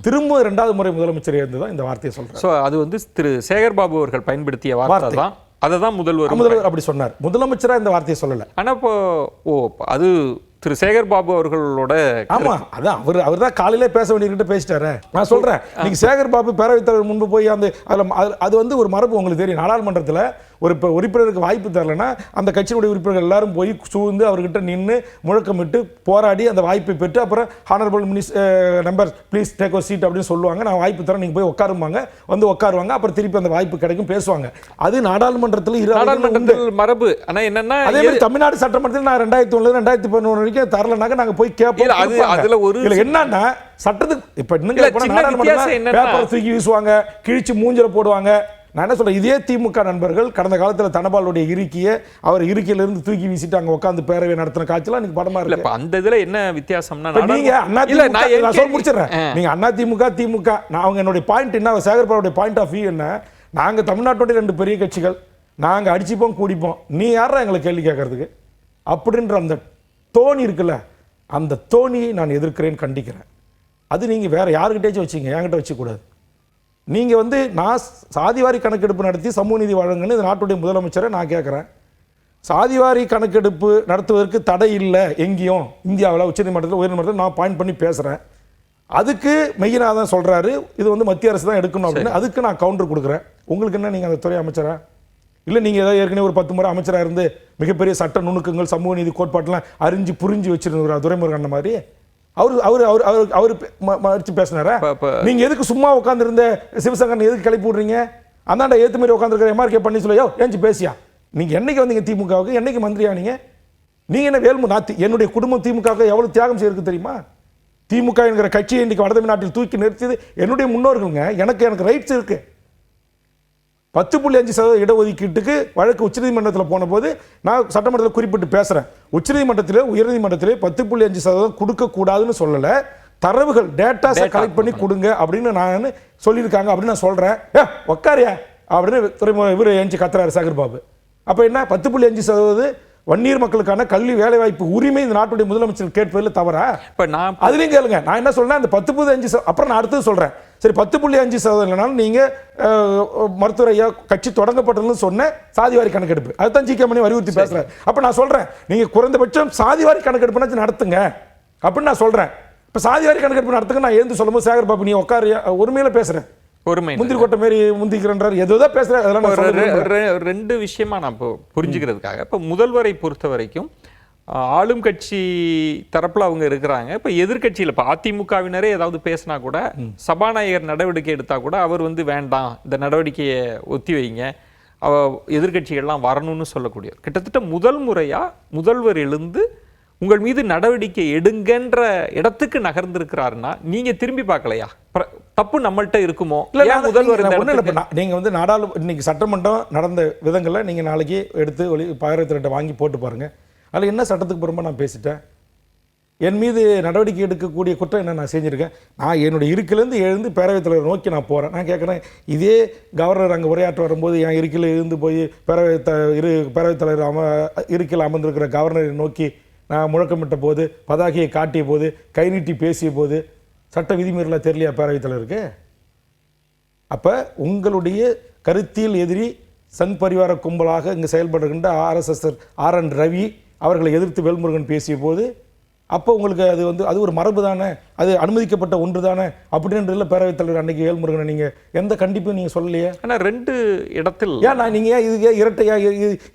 திரும்ப 2வது முறை முதலமைச்சர் இருந்து தான் இந்த வார்த்தையை சொல்றாரு. ஸோ அது வந்து திரு சேகர்பாபு அவர்கள் பயன்படுத்திய வார்த்தை தான். அதை தான் முதல்வர் அப்படி சொன்னார். முதலமைச்சரா இந்த வார்த்தையை சொல்லலை. ஆனால் இப்போ அது திரு சேகர்பாபு அவர்களோட ஆமா அதான் அவர் தான் காலையிலே பேச வேண்டியவர்கிட்ட பேசிட்டாரு. நான் சொல்றேன், நீங்க சேகர்பாபு பேரவைத் தலைவர் முன்பு போய் அந்த அது வந்து ஒரு மரபு உங்களுக்கு தெரியும். நாடாளுமன்றத்தில் ஒரு உறுப்பினருக்கு வாய்ப்பு தரலைன்னா அந்த கட்சியினுடைய உறுப்பினர்கள் எல்லாரும் போய் சூழ்ந்து அவர்கிட்ட நின்று முழக்கமிட்டு போராடி அந்த வாய்ப்பை பெற்று அப்புறம் ஹானரபிள் நம்பர் ப்ளீஸ் டேக் ஒரு சீட் அப்படின்னு சொல்லுவாங்க. நான் வாய்ப்பு தரேன், நீங்க போய் உட்காருவாங்க, வந்து உட்காருவாங்க, அப்புறம் திருப்பி அந்த வாய்ப்பு கிடைக்கும், பேசுவாங்க. அது நாடாளுமன்றத்தில் மரபு. ஆனா என்னன்னா அதே மாதிரி தமிழ்நாடு சட்டமன்றத்தில் நான் 2001 2011 வரைக்கும் தரலனாக்க நாங்க போய் கேட்போம். அதுல ஒரு என்னன்னா சட்டத்துக்கு இப்ப பேப்பர் தூக்கி வீசுவாங்க, கிழிச்சு மூஞ்சில போடுவாங்க. நான் என்ன சொல்றேன், இதே திமுக நண்பர்கள் கடந்த காலத்தில் தனபாலுடைய இருக்கையை அவர் இருக்கையில இருந்து தூக்கி வீசிட்டு அங்க உட்கார்ந்து பேரவை நடத்தின காட்சிலாம் எனக்கு படமா இருக்கு. அந்த இதுல என்ன வித்தியாசம்னா நீங்க அதிமுக திமுக நான் அவங்க என்னுடைய பாயிண்ட் என்ன, சேகர்பாபுடைய பாயிண்ட் ஆஃப் வியூ என்ன, நாங்க தமிழ்நாட்டோட 2 பெரிய கட்சிகள், நாங்க அடிச்சுப்போம் கூடிப்போம், நீ யாரா எங்களை கேள்வி கேட்கறதுக்கு அப்படின்ற அந்த தோணி இருக்குல்ல, அந்த தோணியை நான் எதிர்க்கிறேன், கண்டிக்கிறேன். அது நீங்க வேற யாருக்கிட்டேச்சும் வச்சுங்க, என்கிட்ட வச்சுக்கூடாது. நீங்க வந்து நான் சாதிவாரி கணக்கெடுப்பு நடத்தி சமூக நீதி வழங்குன்னு இந்த நாட்டுடைய முதலமைச்சரை நான் கேட்குறேன். சாதிவாரி கணக்கெடுப்பு நடத்துவதற்கு தடை இல்லை எங்கேயும் இந்தியாவில், உச்சநீதிமன்றத்தில் உயர்நீதிமன்றத்தில் நான் பாயிண்ட் பண்ணி பேசுகிறேன். அதுக்கு மெய்யநாதன் சொல்கிறாரு இது வந்து மத்திய அரசு தான் எடுக்கணும் அப்படின்னு. அதுக்கு நான் கவுண்டர் கொடுக்குறேன். உங்களுக்கு என்ன, நீங்கள் அந்த துறை அமைச்சரா இல்லை நீங்கள் ஏதாவது ஏற்கனவே ஒரு 10 முறை அமைச்சராக இருந்து மிகப்பெரிய சட்ட நுணுக்கங்கள் சமூக நீதி கோட்பாட்டெலாம் அறிஞ்சு புரிஞ்சு வச்சிருந்த துரைமுருகன் அந்த மாதிரி அவர் மறுத்து பேசினாரா? நீங்க எதுக்கு சும்மா உட்காந்துருந்த சிவசங்கரன் எதுக்கு கிளப்பி விடுறீங்க? அந்தாண்ட ஏத்து மாதிரி உட்காந்துருக்கிற எம்ஆர்கே பண்ணி சொல்லையோ ஏஞ்சி பேசியா? நீங்க என்னைக்கு வந்தீங்க திமுகவுக்கு, என்னைக்கு மந்திரியா நீங்க? நீங்க என்ன வேல்முருகன், என்னுடைய குடும்பம் திமுகவுக்கு எவ்வளவு தியாகம் செய்யிருக்கு தெரியுமா? திமுக என்கிற கட்சியை இன்னைக்கு வடதமிழ்நாட்டில் தூக்கி நிறுத்தியது என்னுடைய முன்னோர்களுங்க. எனக்கு ரைட்ஸ் இருக்கு. 10.5% இடஒதுக்கீட்டுக்கு வழக்கு உச்சநீதிமன்றத்தில் போன போது நான் சட்டமன்றத்தில் குறிப்பிட்டு பேசுறேன். உச்சநீதிமன்றத்தில் உயர்நீதிமன்றத்தில் 10.5% கொடுக்கக்கூடாதுன்னு சொல்லல, தரவுகள் டேட்டாஸை கலெக்ட் பண்ணி கொடுங்க அப்படின்னு நான் சொல்லியிருக்காங்க அப்படின்னு நான் சொல்றேன். உக்காரியா அப்படின்னு இவர் ஏஞ்சி கத்துறாரு சேகர்பாபு. அப்ப என்ன 10.5% வன்னியர் மக்களுக்கான கல்வி வேலைவாய்ப்பு உரிமை இந்த நாட்டுடைய முதலமைச்சர் கேட்பதில் தவறா? அதுலயும் கேளுங்க. நான் என்ன சொல்றேன், அந்த 10.5 அப்புறம் நான் அடுத்தது சொல்றேன். சரி 10.5% இல்லைனாலும் நீங்க மருத்துவரையா கட்சி தொடங்கப்பட்டதுன்னு சொன்ன சாதிவாரி கணக்கெடுப்பு அதுதான் ஜி.கே. மணி வலியுறுத்தி பேசுறேன். அப்ப நான் சொல்றேன், நீங்க குறைந்தபட்சம் சாதிவாரி கணக்கெடுப்பு நடத்துங்க அப்படின்னு நான் சொல்றேன். இப்ப சாதிவாரி கணக்கெடுப்பு நடத்துங்க நான் ஏந்து சொல்லும்போது சேகர்பாபு நீ உட்காரு உரிமையில பேசுறேன், முந்திரி கொட்டை மாரி முந்திக்கிறார் ஏதோ பேசுறேன். அதெல்லாம் 2 விஷயமா நான் புரிஞ்சுக்கிறதுக்காக, இப்ப முதல்வரை பொறுத்த வரைக்கும் ஆளும் கட்சி தரப்புல அவங்க இருக்கிறாங்க. இப்ப எதிர்கட்சியில் இப்ப அதிமுகவினரே ஏதாவது பேசினா கூட சபாநாயகர் நடவடிக்கை எடுத்தா கூட அவர் வந்து வேண்டாம் இந்த நடவடிக்கையை ஒத்தி வைங்க, எதிர்கட்சிகள்லாம் வரணும்னு சொல்லக்கூடிய கிட்டத்தட்ட முதல் முறையா முதல்வர் எழுந்து உங்கள் மீது நடவடிக்கை எடுங்கன்ற இடத்துக்கு நகர்ந்திருக்கிறாருன்னா நீங்க திரும்பி பார்க்கலையா? தப்பு நம்மள்கிட்ட இருக்குமோ? முதல்வர் நீங்க வந்து இன்னைக்கு சட்டமன்றம் நடந்த விதங்களை நீங்க நாளைக்கு எடுத்து பேரவைத் வாங்கி போட்டு பாருங்க. அதில் என்ன சட்டத்துக்கு புறம்பா நான் பேசிட்டேன்? என் மீது நடவடிக்கை எடுக்கக்கூடிய குற்றம் என்ன நான் செஞ்சுருக்கேன்? நான் என்னுடைய இருக்கிலேருந்து எழுந்து பேரவைத் தலைவர் நோக்கி நான் போகிறேன். நான் கேட்குறேன், இதே கவர்னர் அங்கே உரையாற்ற வரும்போது என் இருக்கையில் இருந்து போய் பேரவைத் தலைவர் இருக்கையில் அமர்ந்திருக்கிற கவர்னரை நோக்கி நான் முழக்கமிட்ட போது, பதாகையை காட்டிய போது, கை நீட்டி பேசிய போது சட்ட விதிமீறலாக தெரியலையா பேரவைத் தலைவருக்கு? அப்போ உங்களுடைய கருத்தியல் எதிரி சங் பரிவார கும்பலாக இங்கே செயல்படுகின்ற RSS RN ரவி அவர்களை எதிர்த்து வேல்முருகன் பேசிய போது அப்போ உங்களுக்கு அது வந்து அது ஒரு மரபு தானே, அது அனுமதிக்கப்பட்ட ஒன்று தானே அப்படின்றதுல பேரவைத் தலைவர் அன்னைக்கு வேல்முருகனை நீங்க எந்த கண்டிப்பும் நீங்க சொல்லலையே. ஆனால் 2 இடத்தில் ஏன் நீங்க இது இரட்டையா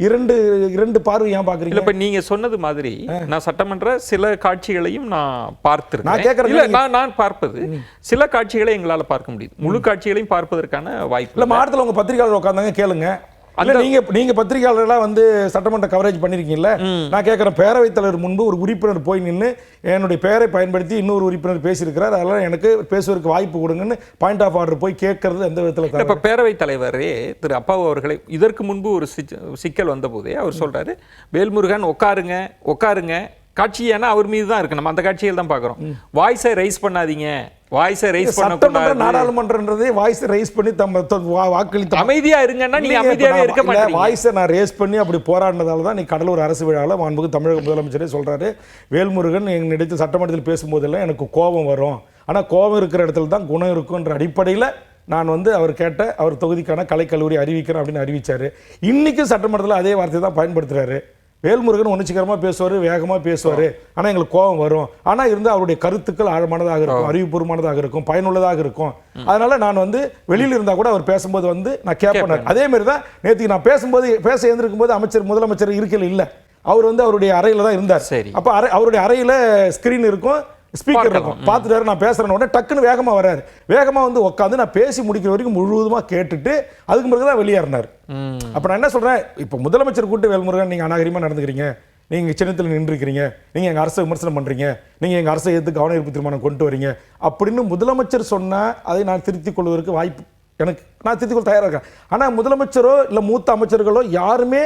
இரண்டு பார்வை ஏன் பாக்குறீங்க? இப்ப நீங்க சொன்னது மாதிரி நான் சட்டமன்ற சில காட்சிகளையும் நான் பார்த்திருக்கேன். நான் கேட்கறேன், நான் பார்ப்பது சில காட்சிகளை எங்களால் பார்க்க முடியுது, முழு காட்சிகளையும் பார்ப்பதற்கான வாய்ப்பு இல்லை. மாவட்டத்தில் உங்க பத்திரிகையாளர் உட்கார்ந்தாங்க கேளுங்க, நீங்க பத்திரிகையாளர்களா வந்து சட்டமன்ற கவரேஜ் பண்ணிருக்கீங்கல்ல, நான் கேட்கிறேன், பேரவைத் தலைவர் முன்பு ஒரு உறுப்பினர் போய் நின்று என்னுடைய பெயரை பயன்படுத்தி இன்னொரு உறுப்பினர் பேசியிருக்கிறார், அதெல்லாம் எனக்கு பேசுவதற்கு வாய்ப்பு கொடுங்கன்னு பாயிண்ட் ஆஃப் ஆர்டர் போய் கேட்கறது எந்த விதத்தில்? இப்ப பேரவைத் தலைவரே திரு அப்பாவு அவர்களை இதற்கு முன்பு ஒரு சிக்கல் வந்த போதே அவர் சொல்றாரு, வேல்முருகன் உட்காருங்க காட்சியான அவர் மீது தான் இருக்கு, நம்ம அந்த காட்சியில் தான் பார்க்குறோம், வாய்ஸை ரைஸ் பண்ணாதீங்க, வாய்ஸை ரைஸ் பண்ணக்கூடாது. நாடாளுமன்றன்றதே வாய்ஸ் ரைஸ் பண்ணி வாக்களித்த அமைதியா இருங்கன்னா நீங்க அமைதியாவே இருக்க மாட்டீங்க. வாய்ஸை நான் ரேஸ் பண்ணி அப்படி போராடினதால தான் நீ கடலூர் அரசு விழாவில் மாண்புமிகு தமிழக முதலமைச்சரே சொல்றாரு, வேல்முருகன் எங்களிடத்தில் சட்டமன்றத்தில் பேசும்போதெல்லாம் எனக்கு கோபம் வரும், ஆனா கோபம் இருக்கிற இடத்துல தான் குணம் இருக்குன்ற அடிப்படையில் நான் வந்து அவர் கேட்ட அவர் தொகுதிக்கான கலைக்கல்லூரி அறிவிக்கிறேன் அப்படின்னு அறிவிச்சாரு. இன்னைக்கும் சட்டமன்றத்தில் அதே வார்த்தை தான் பயன்படுத்துறாரு. வேல்முருகன் உணர்ச்சிகரமாக பேசுவார், வேகமாக பேசுவார், ஆனால் எங்களுக்கு கோபம் வரும், ஆனால் இருந்து அவருடைய கருத்துக்கள் ஆழமானதாக இருக்கும், அறிவுபூர்வமானதாக இருக்கும், பயனுள்ளதாக இருக்கும். அதனால நான் வந்து வெளியில் இருந்தால் கூட அவர் பேசும்போது வந்து நான் கேட்பேன். அதே மாதிரி தான் நேற்றுக்கு நான் பேச எழுந்திருக்கும் போது முதலமைச்சர் இருக்கையில் இல்லை, அவர் வந்து அவருடைய அறையில் தான் இருந்தார். அப்போ அவருடைய அறையில் ஸ்கிரீன் இருக்கும், ஸ்பீக்கர் இருக்கும், பார்த்துட்டாரு நான் பேசுறேன் உடனே டக்குன்னு வேகமா வர்றாரு. வேகமா வந்து உட்காந்து நான் பேசி முடிக்கிற வரைக்கும் முழுவதுமா கேட்டுட்டு அதுக்கு பிறகு தான் வெளியேறினார். அப்ப நான் என்ன சொல்றேன், இப்போ முதலமைச்சர் கூட்டு வேல்முருகன் நீங்க அநாகரிகமா நடந்துக்கிறீங்க, நீங்க சின்னத்தில் நின்றுக்கிறீங்க, நீங்க எங்க அரசை விமர்சனம் பண்றீங்க, நீங்க எங்க அரசை எதிர்த்து கவன ஈர்ப்பு தீர்மானம் கொண்டு வரீங்க அப்படின்னு முதலமைச்சர் சொன்னா அதை நான் திருத்திக் கொள்வதற்கு வாய்ப்பு நான் திருத்திக் கொள்ள தயாராக இருக்கேன். ஆனா முதலமைச்சரோ இல்ல மூத்த அமைச்சர்களோ யாருமே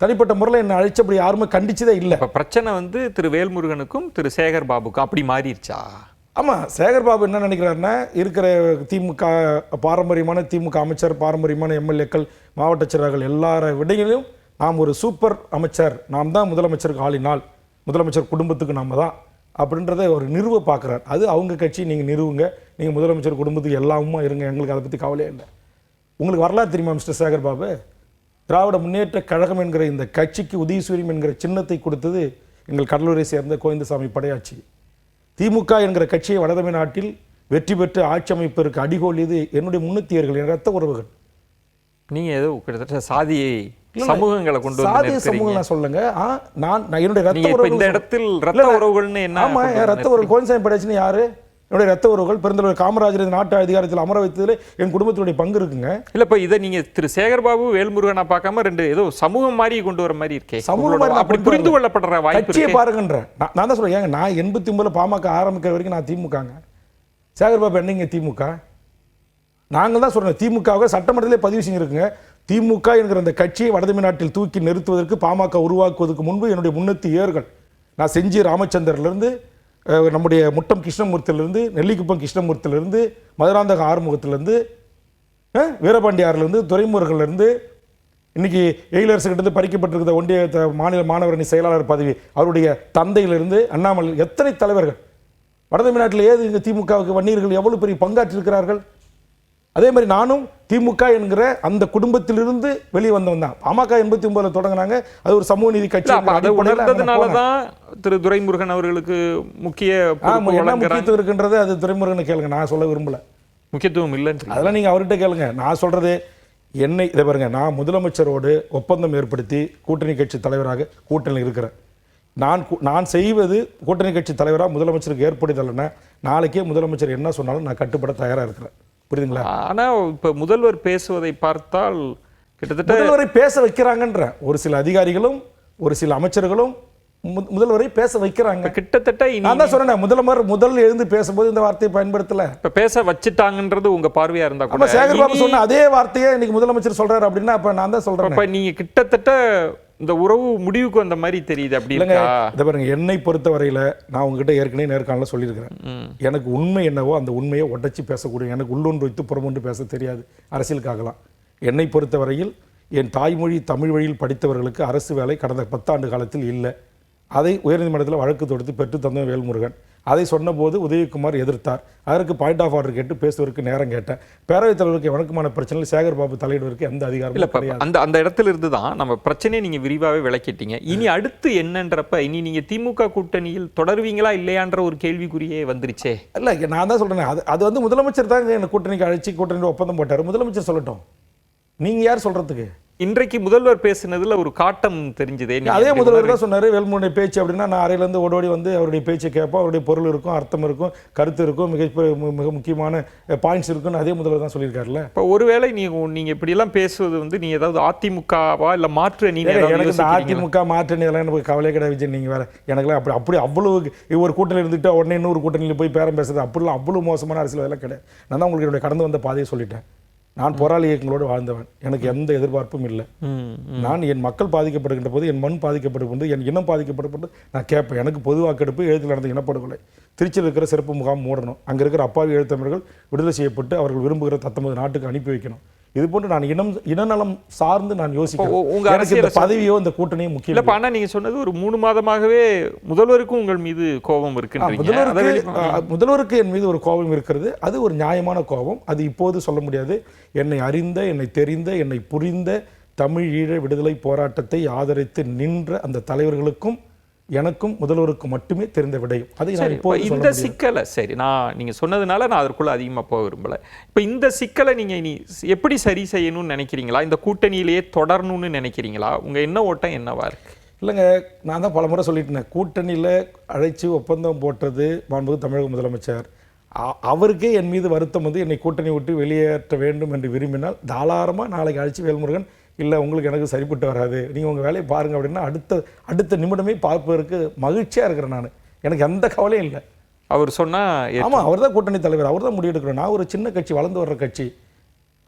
தனிப்பட்ட முறையில் என்ன அழைச்சபடி யாருமே கண்டிச்சதே இல்லை. பிரச்சனை வந்து திரு வேல்முருகனுக்கும் திரு சேகர் பாபுக்கும் அப்படி மாறிடுச்சா? ஆமா, சேகர் பாபு என்ன நினைக்கிறாருன்னா, இருக்கிற திமுக பாரம்பரியமான திமுக அமைச்சர், பாரம்பரியமான எம்எல்ஏக்கள், மாவட்ட செயலாளர்கள் எல்லார விடையிலும் நாம் ஒரு சூப்பர் அமைச்சர், நாம் தான் முதலமைச்சருக்கு ஆளினால், முதலமைச்சர் குடும்பத்துக்கு நாம தான் அப்படின்றத ஒரு நிறுவ பார்க்குறார். அது அவங்க கட்சி, நீங்கள் நிறுவுங்க, நீங்கள் முதலமைச்சர் குடும்பத்துக்கு எல்லாமும் இருங்க, எங்களுக்கு அதை பற்றி கவலையே இல்லை. உங்களுக்கு வரலாறு தெரியுமா மிஸ்டர் சேகர் பாபு? திராவிட முன்னேற்ற கழகம் என்கிற இந்த கட்சிக்கு உதயசூரியன் என்கிற சின்னத்தை கொடுத்தது எங்கள் கடலூரை சேர்ந்த கோவிந்தசாமி படையாட்சி. திமுக என்கிற கட்சியை வடதமிழ்நாட்டில் வெற்றி பெற்று ஆட்சி அமைப்பதற்கு அடிகோல் இது என்னுடைய முன்னத்தியர்கள், என் ரத்த உறவுகள். நீங்க ஏதோ கிட்டத்தட்ட சாதியை சமூகங்களை கொண்டு சாதிய சமூகம் நான் சொல்லுங்க, நான் என்னுடைய ரத்த உறவு இந்த இடத்தில் ரத்த உறவுகள்னு என்ன? ஆமா, என் ரத்த உறவு கோவிந்தசாமி படையாட்சின்னு யாரு? என்னுடைய ரத்த உறவுகள். பெருந்தலைவர் காமராஜர் நாட்டு அதிகாரத்தில் அமர வைத்ததில் என் குடும்பத்தினுடைய பங்கு இருக்குங்க. இல்ல இப்ப இதை நீங்க திரு சேகர்பாபு வேல்முருகனா பார்க்காம ரெண்டு ஏதோ சமூகம் மாதிரி கொண்டு வர மாதிரி இருக்கே. சமூகம் அப்படி புரிந்து கொள்ளப்படுற வாய்ப்பு கட்சியை பாருங்கன்ற. நான் தான் சொல்றேன், ஏங்க நான் 89 பாமக ஆரம்பிக்கிற வரைக்கும் நான் திமுகங்க. சேகர்பாபு என்னங்க திமுக? நாங்கள் தான் சொல்றேன், திமுக சட்டமன்றத்திலே பதிவு செஞ்சிருக்குங்க. திமுக என்கிற அந்த கட்சியை வடதமிழ்நாட்டில் தூக்கி நிறுத்துவதற்கு பாமக உருவாக்குவதற்கு முன்பு என்னுடைய முன்னத்தி ஏர்கள் நான் செஞ்சி ராமச்சந்திரிலிருந்து, நம்முடைய முட்டம் கிருஷ்ணமூர்த்தியிலிருந்து, நெல்லிக்குப்பம் கிருஷ்ணமூர்த்தியிலிருந்து, மதுராந்தக ஆறுமுகத்திலிருந்து, வீரபாண்டியாரிலிருந்து, துறைமுருகன்லேருந்து, இன்னைக்கு எயிலரசுகிட்ட பறிக்கப்பட்டிருக்கிற ஒன்றிய மாநில மாணவர் அணி செயலாளர் பதவி அவருடைய தந்தையிலிருந்து அண்ணாமலை, எத்தனை தலைவர்கள் வடதமிழ்நாட்டில் ஏது இங்கே திமுகவுக்கு வன்னியர்கள் எவ்வளவு பெரிய பங்காற்றிருக்கிறார்கள். அதே மாதிரி நானும் திமுக என்கிற அந்த குடும்பத்திலிருந்து வெளியே வந்தவன் தான். பாமக 89 தொடங்கினாங்க, அது ஒரு சமூக நீதி கட்சி. உணர்ந்ததுனாலதான் திரு துரைமுருகன் அவர்களுக்கு முக்கியத்துவம் இருக்குன்றது அது துரைமுருகன் கேளுங்க, நான் சொல்ல விரும்பல. முக்கியத்துவம் இல்லைன்னு அதெல்லாம் நீங்க அவர்கிட்ட கேளுங்க. நான் சொல்றது என்னை இதை பாருங்க, நான் முதலமைச்சரோடு ஒப்பந்தம் ஏற்படுத்தி கூட்டணி கட்சி தலைவராக கூட்டணியில் இருக்கிறேன். நான் செய்வது கூட்டணி கட்சி தலைவராக முதலமைச்சருக்கு ஏற்படுத்தலைன்னா நாளைக்கே முதலமைச்சர் என்ன சொன்னாலும் நான் கட்டுப்பட தயாராக இருக்கிறேன். புரியுதுங்களா? ஆனா இப்ப முதல்வர் பேசுவதை பார்த்தால் கிட்டத்தட்ட முதல்வரை பேச வைக்கிறாங்கன்ற ஒரு சில அதிகாரிகளும் ஒரு சில அமைச்சர்களும் முதல்வரை பேச வைக்கிறாங்க. கிட்டத்தட்ட நான் தான் சொன்னேன், முதல் எழுந்து பேசும்போது இந்த வார்த்தையை பயன்படுத்தல. இப்ப பேச வச்சுட்டாங்கன்றது உங்க பார்வையா இருந்தா கூட சேகர் பாபு சொன்ன அதே வார்த்தையை இன்னைக்கு முதலமைச்சர் சொல்றாரு அப்படின்னா அப்ப நான் தான் சொல்றேன். அப்ப நீங்க கிட்டத்தட்ட இந்த உறவு முடிவுக்கு வந்த மாதிரி தெரியுது. அப்படி இல்லைங்க, இதை பாருங்க, என்னை பொறுத்த வரையில நான் உங்ககிட்ட ஏற்கனவே நேர்காணல சொல்லியிருக்கிறேன், எனக்கு உண்மை என்னவோ அந்த உண்மையை உடைச்சி பேசக்கூடிய, எனக்கு உள்ளொன்று வைத்து புறமொன்று பேச தெரியாது அரசியலுக்காகலாம். என்னை பொறுத்த வரையில் என் தாய்மொழி தமிழ் வழியில் படித்தவர்களுக்கு அரசு வேலை கடந்த 10 ஆண்டு காலத்தில் இல்லை. அதை உயர்நீதிமன்றத்தில் வழக்கு தொடுத்து பெற்று தந்த வேல்முருகன். அதை சொன்னபோது உதயகுமார் எதிர்த்தார். அதற்கு பாயிண்ட் ஆஃப் ஆர்டர் கேட்டு பேசுவதற்கு நேரம் கேட்டேன். பேரவைத் தலைவருக்கு வழக்கமான பிரச்சனையில் சேகர் பாபு தலையிடுவதற்கு எந்த அதிகாரமும் கிடையாது. அந்த இடத்துல இருந்து தான் நம்ம பிரச்சனையை நீங்க விரிவாகவே விளக்கிட்டீங்க. இனி அடுத்து என்னன்றப்ப இனி நீங்க திமுக கூட்டணியில் தொடர்வீங்களா இல்லையான்ற ஒரு கேள்விக்குறியே வந்துருச்சே. இல்லை, நான் தான் சொல்றேன், அது முதலமைச்சர் தான் என்ன கூட்டணிக்கு அழைச்சி கூட்டணி ஒப்பந்தம் போட்டார். முதலமைச்சர் சொல்லட்டும், நீங்க யார் சொல்றதுக்கு? இன்றைக்கு முதல்வர் பேசினதுல ஒரு காட்டம் தெரிஞ்சதே. அதே முதல்வர் தான் சொன்னாரு, வேல்முருகனுடைய பேச்சு அப்படின்னா நான் அறையிலேருந்து ஓடோடி வந்து அவருடைய பேச்சை கேட்போம், அவருடைய பொருள் இருக்கும், அர்த்தம் இருக்கும், கருத்து இருக்கும், மிக முக்கியமான பாயிண்ட்ஸ் இருக்குன்னு அதே முதல்வர் தான் சொல்லியிருக்காருல்ல. இப்போ ஒருவேளை நீங்க இப்படியெல்லாம் பேசுவது வந்து நீங்க ஏதாவது அதிமுகவா இல்லை மாற்று அணி? எனக்கு இந்த அதிமுக மாற்று அணி அதெல்லாம் எனக்கு கவலையே கிடையாது விஜய். நீங்கள் வேற எனக்குலாம் அப்படி அவ்வளவு ஒரு கூட்டணி இருந்துட்டு உடனே இன்னொரு கூட்டணியில் போய் பேரம் பேசுறது அப்படிலாம் அவ்வளோ மோசமான அரசியல் வேலை கிடையாது. நான் தான் உங்களுக்கு என்னுடைய கடந்து வந்த பாதையை சொல்லிட்டேன். நான் போராளி இயக்கங்களோடு வாழ்ந்தவன், எனக்கு எந்த எதிர்பார்ப்பும் இல்லை. நான் என் மக்கள் பாதிக்கப்படுகின்ற போது, என் மண் பாதிக்கப்படுகின்ற, என் இனம் பாதிக்கப்படுகின்ற நான் கேட்பேன். எனக்கு பொது வாக்கெடுப்பு, எழுத்தில் நடந்த இனப்படுகொலை, திருச்சியில் இருக்கிற சிறப்பு முகாம் மூடணும், அங்கே இருக்கிற அப்பாவி எழுத்தமிழர்கள் விடுதலை செய்யப்பட்டு அவர்கள் விரும்புகிற 19 நாட்டுக்கு அனுப்பி வைக்கணும். இது போன்று நான் இனநலம் சார்ந்து நான் யோசிக்கிறேன். எனக்கு இந்த பதவியோ இந்த கூட்டணியோ முக்கியம் இல்லை. ஆனால் நீங்கள் சொன்னது ஒரு 3 மாதமாகவே முதல்வருக்கும் உங்கள் மீது கோபம் இருக்கு. முதல்வருக்கு என் மீது ஒரு கோபம் இருக்கிறது. அது ஒரு நியாயமான கோபம். அது இப்போது சொல்ல முடியாது. என்னை அறிந்த, என்னை தெரிந்த, என்னை புரிந்த தமிழ் ஈழ விடுதலை போராட்டத்தை ஆதரித்து நின்ற அந்த தலைவர்களுக்கும் எனக்கும் முதல்வருக்கும் மட்டுமே தெரிந்த விடயம். அதை நான் இப்போ இந்த சிக்கலை நீங்க சொன்னதுனால நான் அதற்குள்ள அதிகமாக போக விரும்பல. இப்போ இந்த சிக்கலை நீங்க இனி எப்படி சரி செய்யணும்னு நினைக்கிறீங்களா? இந்த கூட்டணியிலேயே தொடரணும்னு நினைக்கிறீங்களா? உங்க என்ன ஓட்டம் என்னவா இருக்கு? இல்லைங்க, நான் தான் பல முறை சொல்லிட்டேன். கூட்டணியில் அழைச்சி ஒப்பந்தம் போட்டது மாண்புமிகு தமிழக முதலமைச்சர். அவருக்கே என் மீது வருத்தம் வந்து என்னை கூட்டணி விட்டு வெளியேற்ற வேண்டும் என்று விரும்பினால் தாராளமாக நாளைக்கு அழைச்சி வேல்முருகன் இல்லை உங்களுக்கு எனக்கு சரிப்பட்டு வராது, நீங்கள் உங்கள் வேலையை பாருங்கள் அப்படின்னா அடுத்த நிமிடமே பார்ப்பதற்கு மகிழ்ச்சியாக இருக்கிறேன். நான் எனக்கு எந்த கவலையும் இல்லை. அவர் சொன்னால் ஆமாம், அவர் தான் கூட்டணி தலைவர், அவர் தான் முடிவெடுக்கிறோம். நான் ஒரு சின்ன கட்சி, வளர்ந்து வர்ற கட்சி.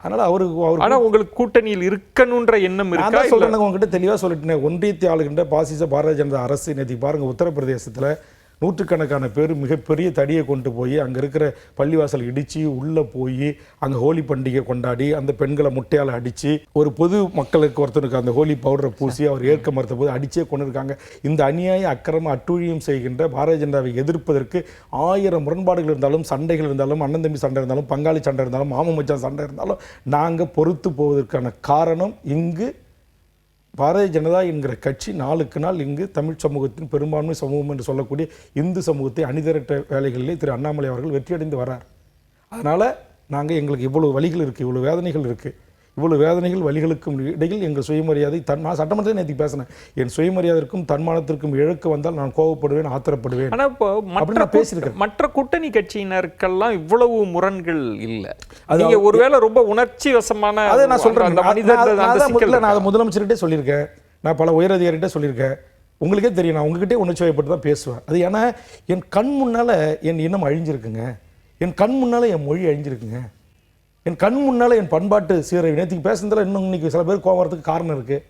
அதனால் அவர் ஆனால் உங்களுக்கு கூட்டணியில் இருக்கணுன்ற எண்ணம் இருக்கா? சொல்கிறேன், உங்ககிட்ட தெளிவாக சொல்லிட்டேன். ஒன்றியத்தை ஆளுகின்ற பாசிச பாரதிய ஜனதா அரசு நேற்று பாருங்கள், உத்தரப்பிரதேசத்தில் நூற்றுக்கணக்கான பேர் மிகப்பெரிய தடியை கொண்டு போய் அங்கே இருக்கிற பள்ளிவாசல் இடித்து உள்ளே போய் அங்கே ஹோலி பண்டிகை கொண்டாடி அந்த பெண்களை முட்டையால் அடித்து ஒரு பொது மக்களுக்கு ஒருத்தருக்கு அந்த ஹோலி பவுடரை பூசி அவர் ஏற்க மறுத்த போது அடித்தே கொண்டு இருக்காங்க. இந்த அநியாய அக்கிரம அட்டூழியம் செய்கின்ற பாரதிய ஜனதாவை எதிர்ப்பதற்கு 1000 முரண்பாடுகள் இருந்தாலும், சண்டைகள் இருந்தாலும், அண்ணன் தம்பி சண்டை இருந்தாலும், பங்காளி சண்டை இருந்தாலும், மாமன் மச்சான் சண்டை இருந்தாலும் நாங்கள் பொறுத்து போவதற்கான காரணம் இங்கு பாரதிய ஜனதா என்கிற கட்சி நாளுக்கு நாள் இங்கு தமிழ் சமூகத்தின் பெரும்பான்மை சமூகம் என்று சொல்லக்கூடிய இந்து சமூகத்தை அணிதிரட்ட வேலைகளிலே திரு அண்ணாமலை அவர்கள் வெற்றியடைந்து வரார். அதனால் எங்களுக்கு இவ்வளவு வழிகள் இருக்குது, இவ்வளவு வேதனைகள் இருக்குது. இவ்வளவு வேதனைகள் வழிகளுக்கும் இடையில் எங்கள் சுயமரியாதை நான் சட்டமன்றத்தில் நேற்று பேசினேன். என் சுயமரியாதைக்கும் தன்மானத்திற்கும் இழக்க வந்தால் நான் கோவப்படுவேன், ஆத்திரப்படுவேன். ஆனால் இப்போ பேசியிருக்கேன். மற்ற கூட்டணி கட்சியினருக்கெல்லாம் இவ்வளவு முரண்கள் இல்லை. அது ஒருவேளை ரொம்ப உணர்ச்சி வசமான அதை நான் சொல்கிறேன். நான் அதை முதலமைச்சர்கிட்டே சொல்லியிருக்கேன், நான் பல உயரதிகாரிகிட்டே சொல்லியிருக்கேன். உங்களுக்கே தெரியும், நான் உங்ககிட்டே உணர்ச்சி வயப்பட்டு தான் பேசுவேன். அது ஏன்னா என் கண் முன்னால் என் இனம் அழிஞ்சிருக்குங்க, என் கண் முன்னால் என் மொழி அழிஞ்சிருக்குங்க, என் கண் முன்னால் என் பண்பாட்டு சீரை நேற்றுக்கு பேசுனதில் இன்னும் இன்றைக்கி சில பேர் கோவம் வரதுக்கு காரணம் இருக்குது.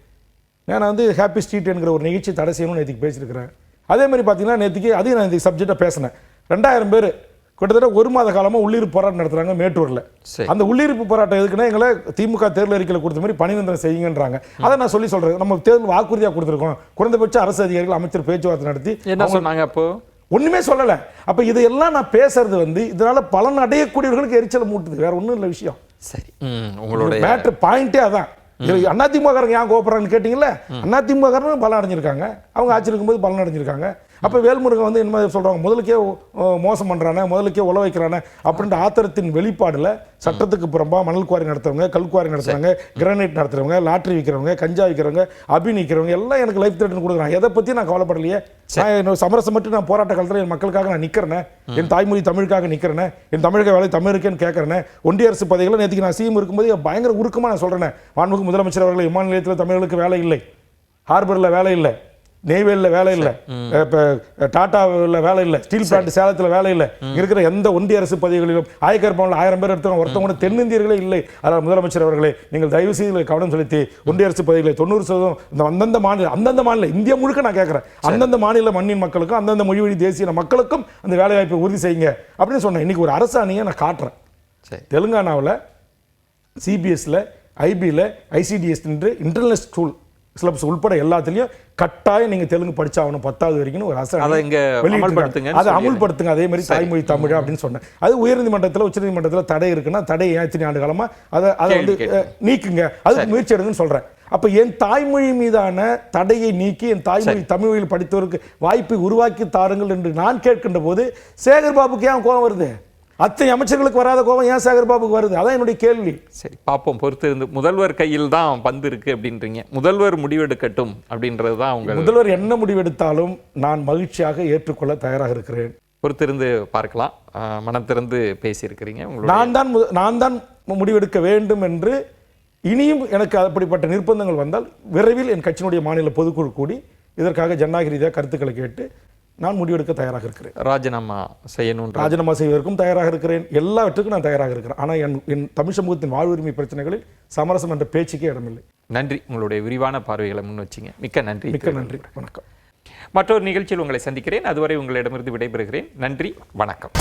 நான் வந்து ஹாப்பி ஸ்ட்ரீட் என்கிற ஒரு நிகழ்ச்சி தடை செய்யணும்னு நேற்றுக்கு பேசியிருக்கிறேன். அதேமாதிரி பார்த்தீங்கன்னா நேற்றுக்கு அதையும் நான் இந்த சப்ஜெக்டாக பேசினேன். 2000 பேர் கிட்டத்தட்ட 1 மாத காலமாக உள்ளிருப்பு போராட்டம் நடத்துகிறாங்க மேட்டூரில். அந்த உள்ளிருப்பு போராட்டம் எதுக்குன்னா எங்களை திமுக தேர்தல் அறிக்கையில் கொடுத்த மாதிரி பணிநிரந்தரம் செய்யுங்கன்றாங்க. அதை நான் சொல்கிறேன், நம்ம தேர்தல் வாக்குறுதியாக கொடுத்துருக்கோம். குறைந்தபட்ச அரசு அதிகாரிகள் அமைச்சர் பேச்சுவார்த்தை நடத்தி என்ன சொன்னாங்க? அப்போ ஒண்ணுமே சொல்லலை. அப்போ இதையெல்லாம் நான் பேசுறது வந்து இதனால பலன் அடையக்கூடியவர்களுக்கு எரிச்சலை மூட்டுது, வேற ஒன்றும் இல்லை விஷயம். சரி, உங்களோட மேட்ரு பாயிண்டே அதான். அதிமுககாரங்க ஏன் கோபப்படுறாங்கன்னு கேட்டீங்கல்ல, அதிமுககாரங்க பலம் அடைஞ்சிருக்காங்க, அவங்க ஆட்சி இருக்கும்போது பலன் அடைஞ்சிருக்காங்க. அப்போ வேல்முருகன் வந்து என்ன சொல்கிறாங்க, முதலுக்கே மோசம் பண்ணுறானே, முதலுக்கே உழ வைக்கிறானே அப்படின்ற ஆத்திரத்தின் வெளிப்பாடில் சட்டத்துக்கு புறம்பா மணல் குவாரி நடத்துறவங்க, கல் குவாரி நடத்துறவங்க, கிரானைட் நடத்துறவங்க, லாட்ரி விற்கிறவங்க, கஞ்சா விற்கிறவங்க, அபி நிற்கிறவங்க எல்லாம் எனக்கு லைஃப் த்ரெட்டன் கொடுக்குறாங்க. எதை பற்றி நான் கவலைப்படலையே. நான் சமரசம் மட்டும் நான் போராட்ட காலத்தில் என் மக்களுக்காக நான் நிற்கிறேன், என் தாய்மொழி தமிழுக்காக நிற்கிறேன், என் தமிழக வேலை தமிழுக்கேன்னு கேட்குறேன். ஒன்றிய அரசு பதவிகளை நேற்றுக்கு நான் சிஎம் இருக்கும்போது பயங்கர உருக்கமாக நான் சொல்கிறேன். மாண்புமிகு முதலமைச்சர் அவர்கள் விமான நிலையத்தில் தமிழர்களுக்கு வேலை இல்லை, ஹார்பரில் வேலை இல்லை, நெய்வேலியில் வேலை இல்லை, இப்போ டாட்டாவில் வேலை இல்லை, ஸ்டீல் பிளான்ட் சேலத்தில் வேலை இல்லை, இருக்கிற எந்த ஒன்றிய அரசு பதவிகளிலும் ஆயக்கர் பவனில் 1000 பேர் எடுத்தவங்க ஒருத்தவங்க தென்னிந்தியர்களே இல்லை. அதனால் முதலமைச்சர் அவர்களே நீங்கள் தயவு செய்து கவனம் செலுத்தி ஒன்றிய அரசு பதவிகளை 90% இந்த அந்தந்த மாநில இந்தியா முழுக்க நான் கேட்குறேன், அந்தந்த மாநில மண்ணின் மக்களுக்கும் அந்தந்த மொழி வழி தேசிய மக்களுக்கும் அந்த வேலை வாய்ப்பை உறுதி செய்யுங்க அப்படின்னு சொன்னேன். இன்னைக்கு ஒரு அரசு அணியை நான் காட்டுறேன். தெலுங்கானாவில் சிபிஎஸ்சியில், ஐபியில், ஐசிடிஎஸ் என்று இன்டர்நேஷனல் ஸ்கூல் சிலபஸ் உள்பட எல்லாத்துலேயும் கட்டாயம் நீங்கள் தெலுங்கு படிச்சாகணும் 10வது வரைக்கும் ஒரு அரசு அதை அமுல்படுத்துங்க. அதே மாதிரி தாய்மொழி தமிழ் அப்படின்னு சொன்னேன். அது உயர்நீதிமன்றத்தில் உச்சநீதிமன்றத்தில் தடை இருக்குன்னா தடை இத்தனை ஆண்டு காலமாக அதை வந்து நீக்குங்க, அதுக்கு முயற்சி எடுங்கன்னு சொல்கிறேன். அப்போ என் தாய்மொழி மீதான தடையை நீக்கி என் தாய்மொழி தமிழில் படித்தவருக்கு வாய்ப்பை உருவாக்கி தாருங்கள் என்று நான் கேட்கின்ற போது சேகர் பாபுக்கு ஏன் கோபம் வருது? அத்தனை அமைச்சர்களுக்கு வராத கோபம் ஏன் சேகர் பாபுக்கு வருது? அதான் என்னுடைய கேள்வி. சரி, பார்ப்போம், பொறுத்து இருந்து. முதல்வர் கையில் தான் பந்து இருக்கு அப்படின்றீங்க. முதல்வர் முடிவெடுக்கட்டும் அப்படின்றது தான் உங்க. முதல்வர் என்ன முடிவெடுத்தாலும் நான் மகிழ்ச்சியாக ஏற்றுக்கொள்ள தயாராக இருக்கிறேன். பொறுத்திருந்து பார்க்கலாம். மனம் திறந்து பேசியிருக்கிறீங்க. நான் தான் முடிவெடுக்க வேண்டும் என்று இனியும் எனக்கு அப்படிப்பட்ட நிர்பந்தங்கள் வந்தால் விரைவில் என் கட்சியினுடைய மாநில பொதுக்குழு கூடி இதற்காக ஜனநாயக ரீதியாக கருத்துக்களை கேட்டு நான் முடிவெடுக்க தயாராக இருக்கிறேன். ராஜினாமா செய்யணும், ராஜினாமா செய்வதற்கும் தயாராக இருக்கிறேன். எல்லாவற்றுக்கும் நான் தயாராக இருக்கிறேன். ஆனால் என் தமிழ் சமூகத்தின் வாழ்வுரிமை பிரச்சனைகளில் சமரசம் என்ற பேச்சுக்கே இடமில்லை. நன்றி, உங்களுடைய விரிவான பார்வைகளை முன் வச்சிங்க. மிக்க நன்றி. மிக்க நன்றி. வணக்கம். மற்றொரு நிகழ்ச்சியில் உங்களை சந்திக்கிறேன். அதுவரை உங்களிடமிருந்து விடைபெறுகிறேன். நன்றி, வணக்கம்.